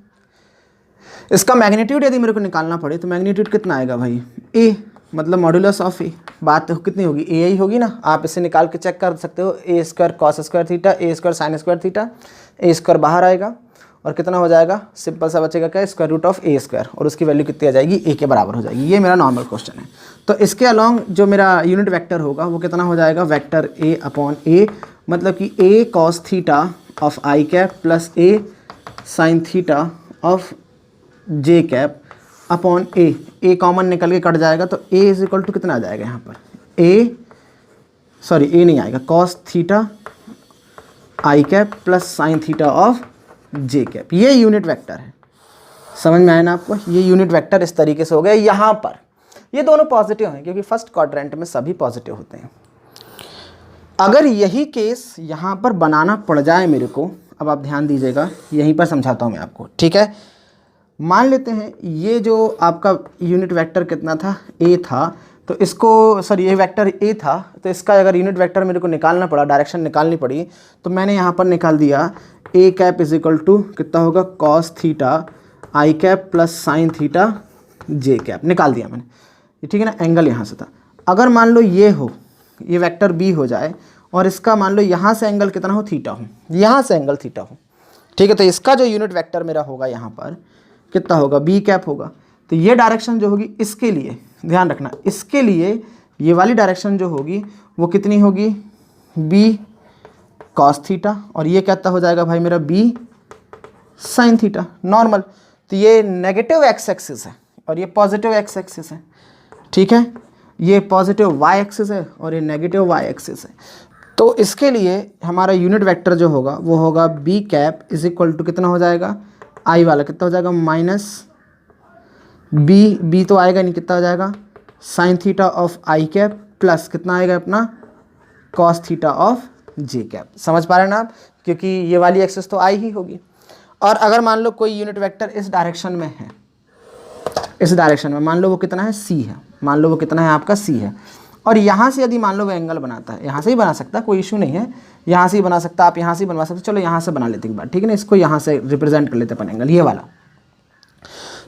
इसका मैग्नीट्यूड यदि मेरे को निकालना पड़े तो मैग्नीट्यूड कितना आएगा भाई, ए मतलब मॉडुलस ऑफ ए, बात तो कितनी होगी, ए ही होगी ना। आप इसे निकाल के चेक कर सकते हो, ए स्क्वायर कॉस स्क्वायर थीटा, ए स्क्वायर साइन स्क्वायर थीटा, ए स्क्वायर बाहर आएगा और कितना हो जाएगा, सिंपल सा बचेगा क्या, square root of A square, और उसकी वैल्यू कितनी आ जाएगी, ए के बराबर हो जाएगी। ये मेरा नॉर्मल क्वेश्चन है। तो इसके अलॉन्ग जो मेरा यूनिट वेक्टर होगा वो कितना हो जाएगा, वेक्टर ए अपॉन ए, मतलब कि A cos theta of I cap plus A sine theta of J cap upon A common निकल के कट जाएगा, तो ए इज इक्वल टू कितना आ जाएगा यहाँ पर, ए नहीं आएगा, cos theta I cap plus sign theta of J cap. ये यूनिट वेक्टर है, समझ में आया ना आपको। ये यूनिट वेक्टर इस तरीके से हो गया। यहाँ पर ये दोनों पॉजिटिव हैं क्योंकि फर्स्ट क्वाड्रेंट में सभी पॉजिटिव होते हैं। अगर यही केस यहाँ पर बनाना पड़ जाए मेरे को, अब आप ध्यान दीजिएगा, यहीं पर समझाता हूँ मैं आपको, ठीक है। मान लेते हैं ये जो आपका यूनिट वेक्टर कितना था, ए था, तो इसको ये वेक्टर ए था, तो इसका अगर यूनिट वेक्टर मेरे को निकालना पड़ा, डायरेक्शन निकालनी पड़ी, तो मैंने यहाँ पर निकाल दिया ए कैप इज इक्वल टू कितना होगा, cos theta I cap plus sine theta J cap, निकाल दिया मैंने, ठीक है ना। एंगल यहाँ से था। अगर मान लो ये हो, ये वेक्टर बी हो जाए और इसका मान लो यहाँ से एंगल कितना हो, थीटा हो, यहाँ से एंगल थीटा हो, ठीक है, तो इसका जो यूनिट वेक्टर मेरा होगा यहाँ पर कितना होगा, बी कैप होगा। तो ये डायरेक्शन जो होगी इसके लिए ध्यान रखना, इसके लिए ये वाली डायरेक्शन जो होगी वो कितनी होगी, बी कॉस थीटा, और ये कहता हो जाएगा भाई मेरा बी साइन थीटा, नॉर्मल। तो ये नेगेटिव एक्स एक्सिस है और ये पॉजिटिव एक्स एक्सिस है, ठीक है। ये पॉजिटिव वाई एक्सिस है और ये नेगेटिव वाई एक्सिस है। तो इसके लिए हमारा यूनिट वेक्टर जो होगा वो होगा B cap is equal to कितना हो जाएगा, आई वाला कितना हो जाएगा माइनस बी तो आएगा नहीं, कितना हो जाएगा sign theta of I cap plus कितना आएगा अपना cos theta of J cap. समझ पा रहे हैं ना आप, क्योंकि ये वाली एक्सिस तो आई ही होगी। और अगर मान लो कोई यूनिट वेक्टर इस डायरेक्शन में है, इस डायरेक्शन में मान लो वो कितना है सी है, मान लो वो कितना है आपका सी है, और यहाँ से यदि मान लो वो एंगल बनाता है, यहाँ से ही बना सकता है, कोई इशू नहीं है, यहाँ से ही बना सकता, आप यहाँ से ही बनवा सकते, चलो यहाँ से बना लेते एक बार, ठीक है ना, इसको यहाँ से रिप्रेजेंट कर लेते अपन एंगल ये वाला।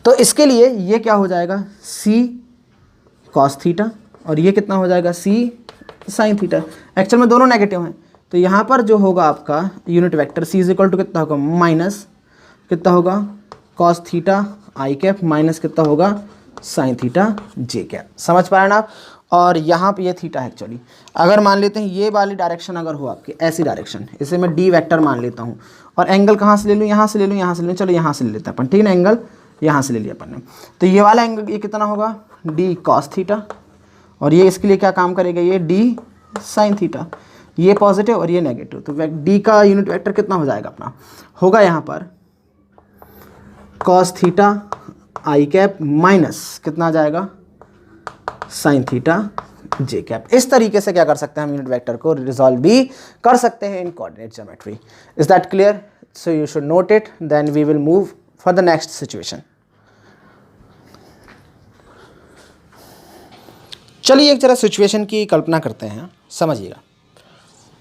तो इसके लिए ये क्या हो जाएगा सी कॉस थीटा और ये कितना हो जाएगा सी साइन थीटा। एक्चुअल में दोनों नेगेटिव हैं, तो यहाँ पर जो होगा आपका unit vector C is equal to कितना होगा माइनस कितना होगा cos theta I cap minus कितना होगा साइन थीटा जे कैप। समझ पा रहे हैं ना आप। और यहाँ पे ये थीटा है एक्चुअली, अगर मान लेते हैं ये वाली डायरेक्शन अगर हो आपकी ऐसी डायरेक्शन, इसे मैं डी वेक्टर मान लेता हूँ, और एंगल कहाँ से ले लूँ, यहाँ से ले लूँ, यहाँ से ले लूँ, चलो यहाँ से ले लेते हैं अपन, ठीक है ना, एंगल यहाँ से ले लिया अपन ने। तो ये वाला एंगल ये कितना होगा डी कॉस थीटा, और ये इसके लिए क्या काम करेगा ये डी साइन थीटा, ये पॉजिटिव और ये नेगेटिव, तो डी का यूनिट वेक्टर कितना हो जाएगा अपना, होगा यहाँ पर cos theta I cap minus कितना आ जाएगा साइन थीटा जे कैप। इस तरीके से क्या कर सकते हैं हम यूनिट वेक्टर को रिजॉल्व भी कर सकते हैं in coordinate geometry. Is that clear? So you should note it, then we will move for the next situation. चलिए एक जरा सिचुएशन की कल्पना करते हैं, समझिएगा।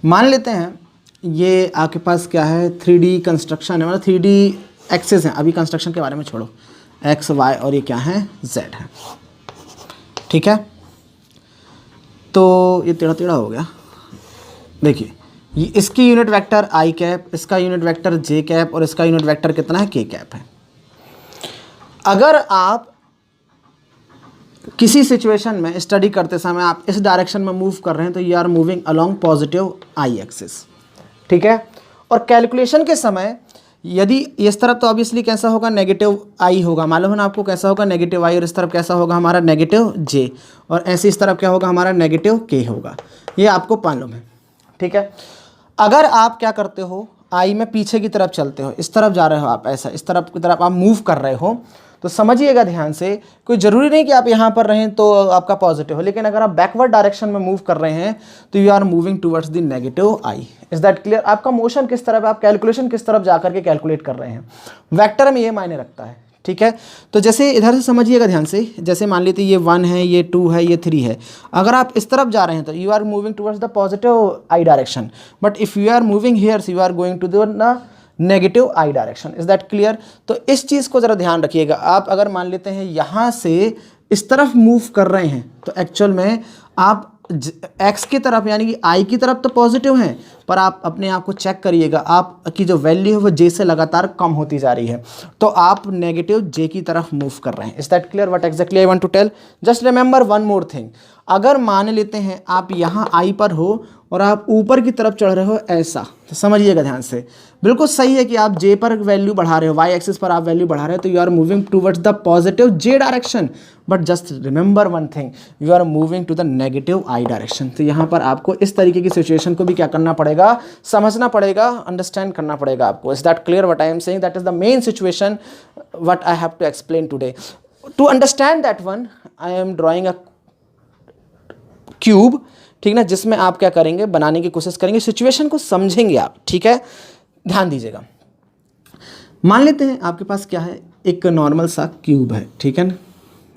मान लेते हैं ये आपके पास क्या है 3D कंस्ट्रक्शन है, मतलब 3D एक्सेस है, अभी कंस्ट्रक्शन के बारे में छोड़ो, एक्स वाई और ये क्या है जेड है, ठीक है। तो ये टेढ़ा टेढ़ा हो गया, देखिए ये इसकी यूनिट वेक्टर आई कैप, इसका यूनिट वेक्टर जे कैप और इसका यूनिट वेक्टर कितना है के कैप है। अगर आप किसी सिचुएशन में स्टडी करते समय आप इस डायरेक्शन में मूव कर रहे हैं तो you are moving along positive I axis, ठीक है। और कैलकुलेशन के समय यदि इस तरफ तो ऑब्वियसली कैसा होगा नेगेटिव आई होगा, मालूम है ना आपको कैसा होगा नेगेटिव आई, और इस तरफ कैसा होगा हमारा नेगेटिव जे, और ऐसे इस तरफ क्या होगा हमारा नेगेटिव के होगा, ये आपको मालूम है, ठीक है। अगर आप क्या करते हो आई में पीछे की तरफ चलते हो, इस तरफ जा रहे हो आप, ऐसा इस तरफ की तरफ आप मूव कर रहे हो, तो समझिएगा ध्यान से, कोई ज़रूरी नहीं कि आप यहाँ पर रहें तो आपका पॉजिटिव हो, लेकिन अगर आप बैकवर्ड डायरेक्शन में मूव कर रहे हैं तो you are moving towards the negative I. Is that clear? आपका मोशन किस तरफ है, आप कैलकुलेशन किस तरफ जा करके कैलकुलेट कर रहे हैं, वेक्टर में ये मायने रखता है, ठीक है। तो जैसे इधर से समझिएगा ध्यान से, जैसे मान लीजिए ये 1 है, ये 2 है, ये 3 है, अगर आप इस तरफ जा रहे हैं तो you are moving towards the positive I direction, but if you are moving here you are going to the negative I direction. Is that clear? तो इस चीज़ को ज़रा ध्यान रखिएगा। आप अगर मान लेते हैं यहाँ से इस तरफ मूव कर रहे हैं तो एक्चुअल में आप एक्स की तरफ यानी कि आई की तरफ तो पॉजिटिव हैं, पर आप अपने आप को चेक करिएगा, आपकी जो वैल्यू है वो जे से लगातार कम होती जा रही है, तो आप नेगेटिव जे की तरफ मूव कर रहे हैं। Is that clear what exactly I want to tell? Just remember one more thing, अगर मान लेते हैं आप यहाँ आई पर हो और आप ऊपर की तरफ चढ़ रहे हो ऐसा, तो समझिएगा ध्यान से, बिल्कुल सही है कि आप जे पर वैल्यू बढ़ा रहे हो, वाई एक्सिस पर आप वैल्यू बढ़ा रहे हो, तो you are moving towards the positive J direction, but just remember one thing, you are moving to the negative I direction. तो यहाँ पर आपको इस तरीके की सिचुएशन को भी क्या करना पड़ेगा, समझना पड़ेगा, अंडरस्टैंड करना पड़ेगा आपको। Is that clear what I am saying? That is the main situation what I have to explain today. To understand that one I am drawing a cube, ठीक ना, जिसमें आप क्या करेंगे बनाने की कोशिश करेंगे, सिचुएशन को समझेंगे आप, ठीक है, ध्यान दीजिएगा। मान लेते हैं आपके पास क्या है एक नॉर्मल सा क्यूब है, ठीक है ना,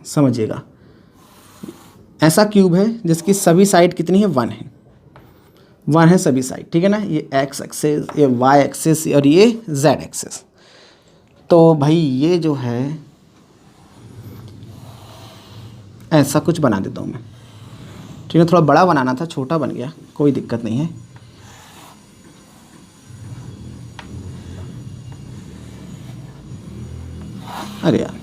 समझिएगा ऐसा क्यूब है जिसकी सभी साइड कितनी है 1 है, 1 है सभी साइड, ठीक है ना, ये एक्स एक्सिस, ये वाई एक्सिस और ये जेड एक्सिस। तो भाई ये जो है ऐसा कुछ बना देता हूँ मैं, ठीक है, थोड़ा बड़ा बनाना था, छोटा बन गया, कोई दिक्कत नहीं है। अरे यार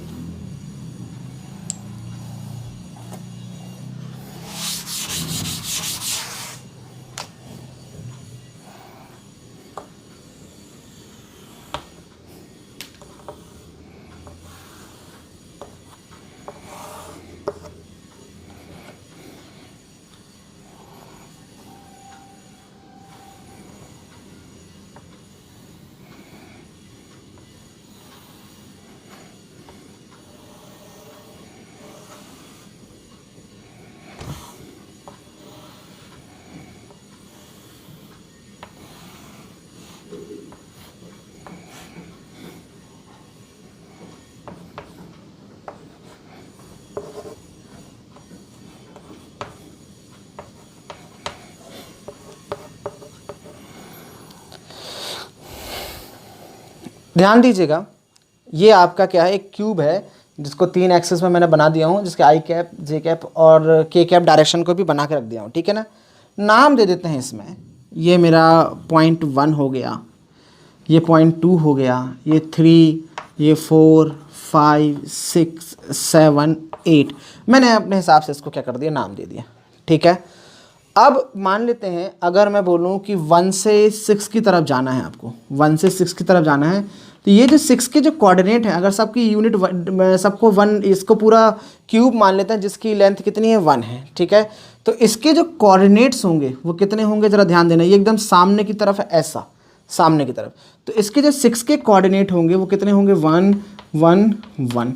ध्यान दीजिएगा, ये आपका क्या है, एक क्यूब है जिसको 3 एक्सिस में मैंने बना दिया हूँ, जिसके आई कैप, जे कैप और के कैप डायरेक्शन को भी बना के रख दिया हूँ, ठीक है ना। नाम दे देते हैं इसमें, ये मेरा पॉइंट 1 हो गया, ये पॉइंट 2 हो गया, ये 3, ये 4, 5, 6, 7, 8। मैंने अपने हिसाब से इसको क्या कर दिया, नाम दे दिया, ठीक है। अब मान लेते हैं अगर मैं बोलूँ कि 1 से 6 की तरफ जाना है आपको, 1 से 6 की तरफ जाना है, तो ये जो 6 के जो कोऑर्डिनेट हैं, अगर सबकी यूनिट सबको 1, इसको पूरा क्यूब मान लेते हैं जिसकी लेंथ कितनी है, 1 है, ठीक है। तो इसके जो कोऑर्डिनेट्स होंगे वो कितने होंगे, ज़रा ध्यान देना, ये एकदम सामने की तरफ है, ऐसा सामने की तरफ। तो इसके जो 6 के कोऑर्डिनेट होंगे वो कितने होंगे, 1, 1, 1।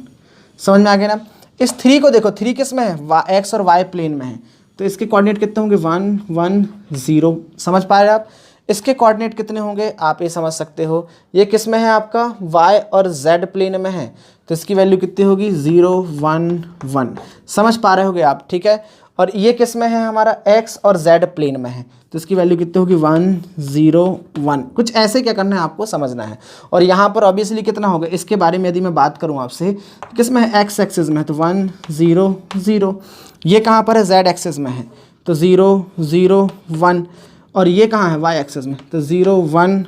समझ में आ गया ना। इस 3 को देखो, 3 किस में है, एक्स और वाई प्लेन में है, तो इसके कोऑर्डिनेट कितने होंगे, 1, 1, 0। समझ पा रहे हैं आप। इसके कोऑर्डिनेट कितने होंगे आप ये समझ सकते हो, ये किस में है आपका, y और z प्लेन में है, तो इसकी वैल्यू कितनी होगी, 0, 1, 1। समझ पा रहे होगे आप, ठीक है। और ये किस में है, हमारा x और z प्लेन में है, तो इसकी वैल्यू कितनी होगी, 1, 0, 1। कुछ ऐसे क्या करना है आपको समझना है। और यहाँ पर ऑब्वियसली कितना होगा, इसके बारे में यदि मैं बात करूँ आपसे, किस में है, x एक्सिस में है, तो 1, 0, 0। ये कहाँ पर है, z एक्सिस में है, तो 0, 0, 1। और ये कहाँ है, y एक्सिस में, तो 0, 1।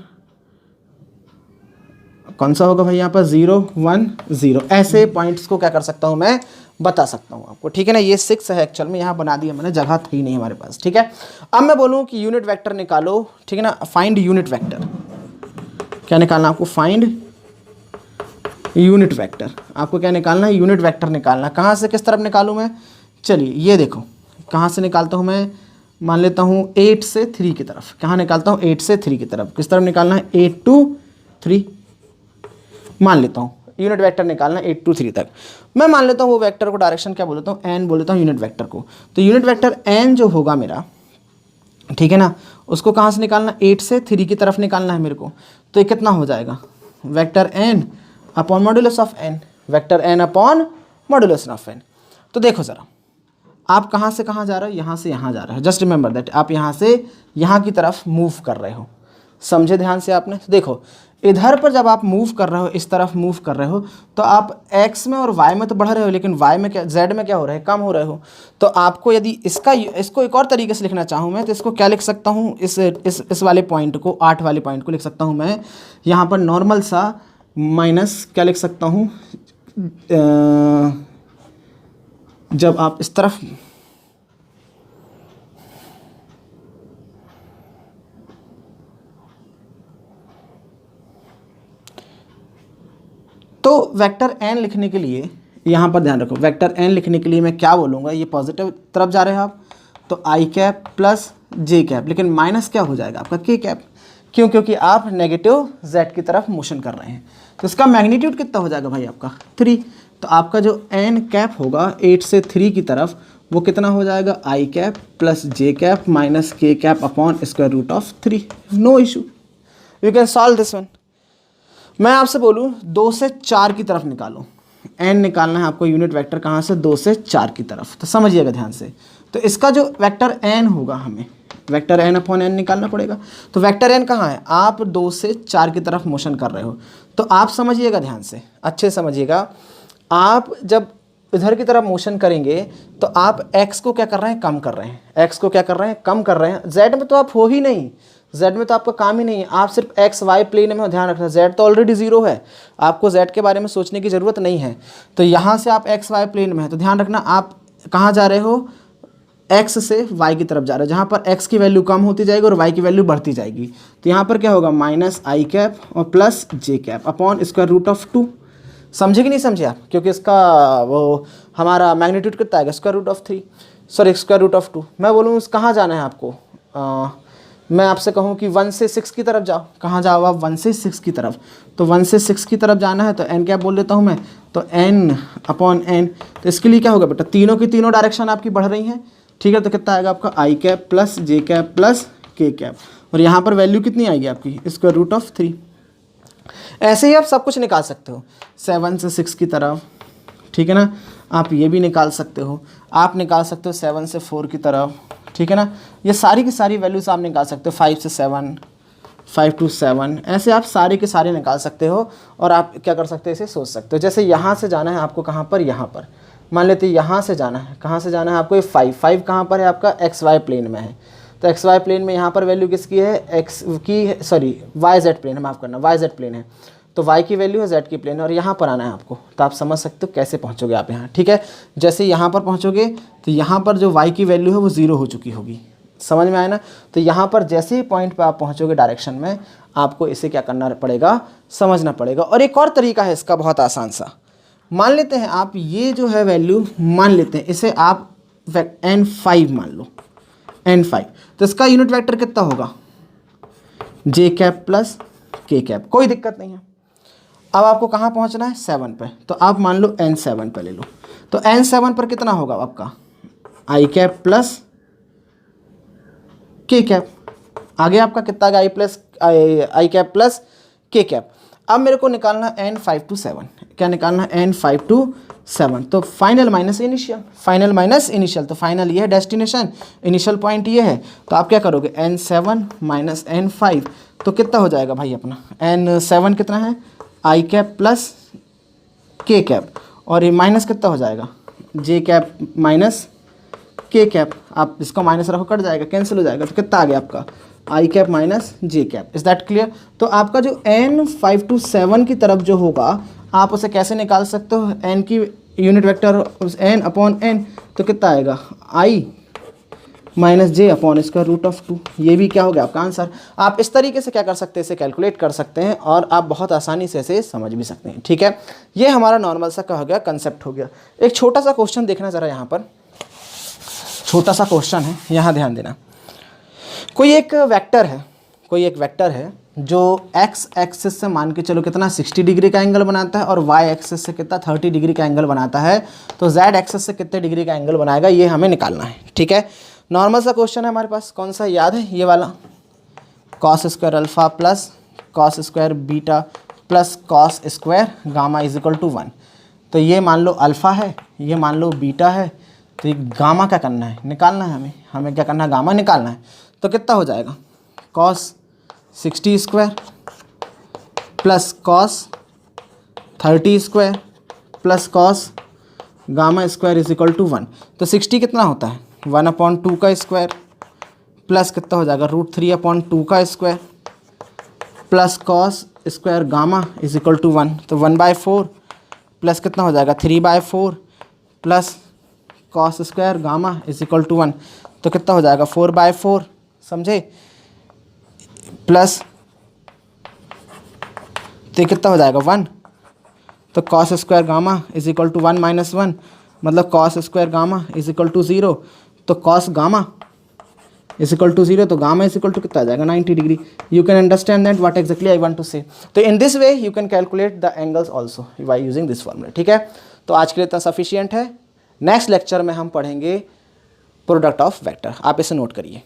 कौन सा होगा भाई यहाँ पर, 0, 1, 0। ऐसे पॉइंट्स को क्या कर सकता हूँ मैं, बता सकता हूँ आपको, ठीक है ना। ये 6 है एक्चुअल में, यहाँ बना दिया मैंने, जगह थी नहीं हमारे पास, ठीक है। अब मैं बोलूँ कि यूनिट वेक्टर निकालो, ठीक है ना, फाइंड यूनिट वेक्टर। क्या निकालना आपको, फाइंड यूनिट वेक्टर। आपको क्या निकालना है, यूनिट वेक्टर निकालना। कहाँ से किस तरफ निकालूँ मैं, चलिए ये देखो, कहाँ से निकालता हूँ मैं, मान लेता हूँ 8 से 3 की तरफ। कहाँ निकालता हूँ, 8 से 3 की तरफ। किस तरफ निकालना है, 8 to 3 मान लेता हूँ। यूनिट वेक्टर निकालना 8 to 3 तक। मैं मान लेता हूँ वो वेक्टर को डायरेक्शन क्या बोल देता हूँ, एन बोल देता हूँ यूनिट वेक्टर को। तो यूनिट वेक्टर एन जो होगा मेरा, ठीक है ना, उसको कहाँ से निकालना, 8 से 3 की तरफ निकालना है मेरे को। तो ये कितना हो जाएगा, vector N upon modulus of N, vector N upon modulus of N. तो देखो ज़रा, आप कहाँ से कहाँ जा रहे हो, यहाँ से यहाँ जा रहे हो। जस्ट रिमेंबर दैट, आप यहाँ से यहाँ की तरफ मूव कर रहे हो, समझे ध्यान से आपने। तो देखो इधर पर जब आप मूव कर रहे हो, इस तरफ मूव कर रहे हो, तो आप x में और y में तो बढ़ रहे हो, लेकिन y में क्या, z में क्या हो रहा है, कम हो रहे हो। तो आपको यदि इसको एक और तरीके से लिखना चाहूँ मैं, तो इसको क्या लिख सकता हूँ, इस वाले पॉइंट को, 8 वाले पॉइंट को लिख सकता हूँ मैं यहाँ पर नॉर्मल सा माइनस क्या लिख सकता हूँ, जब आप इस तरफ तो वेक्टर एन लिखने के लिए यहाँ पर ध्यान रखो, वेक्टर एन लिखने के लिए मैं क्या बोलूँगा, ये पॉजिटिव तरफ जा रहे हैं आप, तो आई कैप प्लस जे कैप, लेकिन माइनस क्या हो जाएगा आपका, के कैप। क्यों, क्योंकि आप नेगेटिव जेड की तरफ मोशन कर रहे हैं। तो इसका मैग्नीट्यूड कितना हो जाएगा भाई आपका, 3। तो आपका जो एन कैप होगा 8 से 3 की तरफ, वो कितना हो जाएगा, I cap plus J cap minus K cap upon square root of 3। No issue, you can solve this one. मैं आपसे बोलूँ 2 से 4 की तरफ निकालो, एन निकालना है आपको यूनिट वेक्टर कहाँ से, 2 से 4 की तरफ। तो समझिएगा ध्यान से, तो इसका जो वेक्टर एन होगा, हमें वेक्टर एन अपॉन एन निकालना पड़ेगा। तो वेक्टर एन कहाँ है, आप 2 से 4 की तरफ मोशन कर रहे हो। तो आप समझिएगा ध्यान से, अच्छे समझिएगा, आप जब इधर की तरफ मोशन करेंगे तो आप x को क्या कर रहे हैं, कम कर रहे हैं, x को क्या कर रहे हैं, कम कर रहे हैं। z में तो आप हो ही नहीं, z में तो आपका काम ही नहीं है, आप सिर्फ x y प्लेन में ध्यान रखना। z तो ऑलरेडी 0 है, आपको z के बारे में सोचने की ज़रूरत नहीं है। तो यहाँ से आप x y प्लेन में है, तो ध्यान रखना आप कहाँ जा रहे हो, x से y की तरफ जा रहे हो, जहाँ पर x की वैल्यू कम होती जाएगी और y की वैल्यू बढ़ती जाएगी। तो यहाँ पर क्या होगा, माइनस आई कैप और plus J cap upon square root of 2। समझे कि नहीं समझे आप, क्योंकि इसका वो हमारा मैग्नीट्यूड कितना आएगा, square root of 3, sorry square root of 2। मैं बोलूँ कहाँ जाना है आपको, मैं आपसे कहूँ कि 1 से 6 की तरफ जाओ, कहाँ जाओ आप, 1 से 6 की तरफ। तो 1 से 6 की तरफ जाना है, तो n क्या बोल देता हूँ मैं, तो n अपॉन n। तो इसके लिए क्या होगा बेटा, तीनों की तीनों डायरेक्शन आपकी बढ़ रही हैं, ठीक है। तो कितना आएगा आपका, आई cap plus J cap plus K cap, और यहाँ पर वैल्यू कितनी आएगी आपकी, स्क्वायर रूट ऑफ 3। ऐसे ही आप सब कुछ निकाल सकते हो, 7 से 6 की तरफ, ठीक है ना। आप ये भी निकाल सकते हो, आप निकाल सकते हो 7 से 4 की तरफ, ठीक है ना। ये सारी की सारी वैल्यूज आप निकाल सकते हो, 5 से 7, 5 to 7, ऐसे आप सारे के सारे निकाल सकते हो और आप क्या कर सकते हो, इसे सोच सकते हो। जैसे यहाँ से जाना है आपको कहाँ पर, यहाँ पर मान लेते हैं यहाँ से जाना है, कहाँ से जाना है आपको, ये 5 कहाँ पर है आपका, XY प्लेन में है। तो XY प्लेन में यहाँ पर वैल्यू किसकी है, एक्स की, सॉरी YZ प्लेन है, माफ़ करना YZ प्लेन है, तो Y की वैल्यू है Z की प्लेन, और यहाँ पर आना है आपको। तो आप समझ सकते हो कैसे पहुँचोगे आप यहाँ, ठीक है। जैसे यहाँ पर पहुँचोगे तो यहाँ पर जो Y की वैल्यू है वो 0 हो चुकी होगी, समझ में आया ना। तो यहाँ पर जैसे ही पॉइंट पे आप पहुँचोगे डायरेक्शन में, आपको इसे क्या करना पड़ेगा, समझना पड़ेगा। और एक और तरीका है इसका बहुत आसान सा, मान लेते हैं आप ये जो है वैल्यू, मान लेते हैं इसे आप N5 मान लो, N5, तो इसका यूनिट वेक्टर कितना होगा, J cap plus K cap, कोई दिक्कत नहीं है। अब आपको कहाँ पहुँचना है, 7 पे, तो आप मान लो N7 पे ले लो। तो N7 पर कितना होगा आपका, I cap plus K cap, आगे आपका कितना आ गया, I cap plus K cap. अब मेरे को निकालना है N5 to 7, क्या निकालना है, N5 to 7, तो final minus initial, final minus initial, तो फाइनल ये है डेस्टिनेशन, इनिशियल पॉइंट ये है। तो आप क्या करोगे, N7 माइनस N5, तो कितना हो जाएगा भाई अपना, N7 कितना है, I cap plus K cap, और ये माइनस कितना हो जाएगा, J cap minus K cap, आप इसको माइनस रखो, कट जाएगा, कैंसिल हो जाएगा, तो कितना आ गया आपका, I cap minus J cap. Is that clear. तो आपका जो N5 to 7 की तरफ जो होगा, आप उसे कैसे निकाल सकते हो, N की unit vector N upon N, तो कितना आएगा, I माइनस J अपॉन इसका √2, ये भी क्या हो गया आपका आंसर। आप इस तरीके से क्या कर सकते हैं, इसे कैलकुलेट कर सकते हैं और आप बहुत आसानी से इसे समझ भी सकते हैं, ठीक है। ये हमारा नॉर्मल सा क्या हो गया, कंसेप्ट हो गया। एक छोटा सा क्वेश्चन देखना ज़रा, यहाँ पर छोटा सा क्वेश्चन है, यहाँ ध्यान देना। कोई एक वेक्टर है जो x एक्सिस से मान के चलो कितना 60 डिग्री का एंगल बनाता है और y एक्सिस से कितना 30 डिग्री का एंगल बनाता है, तो z एक्सिस से कितने डिग्री का एंगल बनाएगा, ये हमें निकालना है, ठीक है। नॉर्मल सा क्वेश्चन है हमारे पास, कौन सा याद है, ये वाला, cos square alpha plus cos square beta plus cos square gamma is equal to 1। तो ये मान लो अल्फ़ा है, ये मान लो बीटा है, तो ये गामा क्या करना है, निकालना है हमें क्या करना है, गामा निकालना है। तो कितना हो जाएगा, cos 60 square plus cos 30 square plus cos gamma square is equal to 1। तो 60 कितना होता है, 1/2 का स्क्वायर प्लस कितना हो जाएगा, √3/2 का square plus cos square gamma is equal to 1। तो 1/4 प्लस कितना हो जाएगा, 3/4 plus cos square gamma is equal to 1। तो कितना हो जाएगा, 4/4, समझे, प्लस तो ये कितना हो जाएगा 1। तो cos square gamma is equal to 1 minus 1, मतलब cos square gamma is equal to 0। तो cos gamma is equal to 0, तो गामा इज इक्वल टू कितना आ जाएगा, 90 degree. You can understand that what exactly I want to say. तो in this way you can calculate the angles also by using this formula, ठीक है। तो आज के लिए इतना सफिशियंट है। नेक्स्ट लेक्चर में हम पढ़ेंगे प्रोडक्ट ऑफ वेक्टर, आप इसे नोट करिए।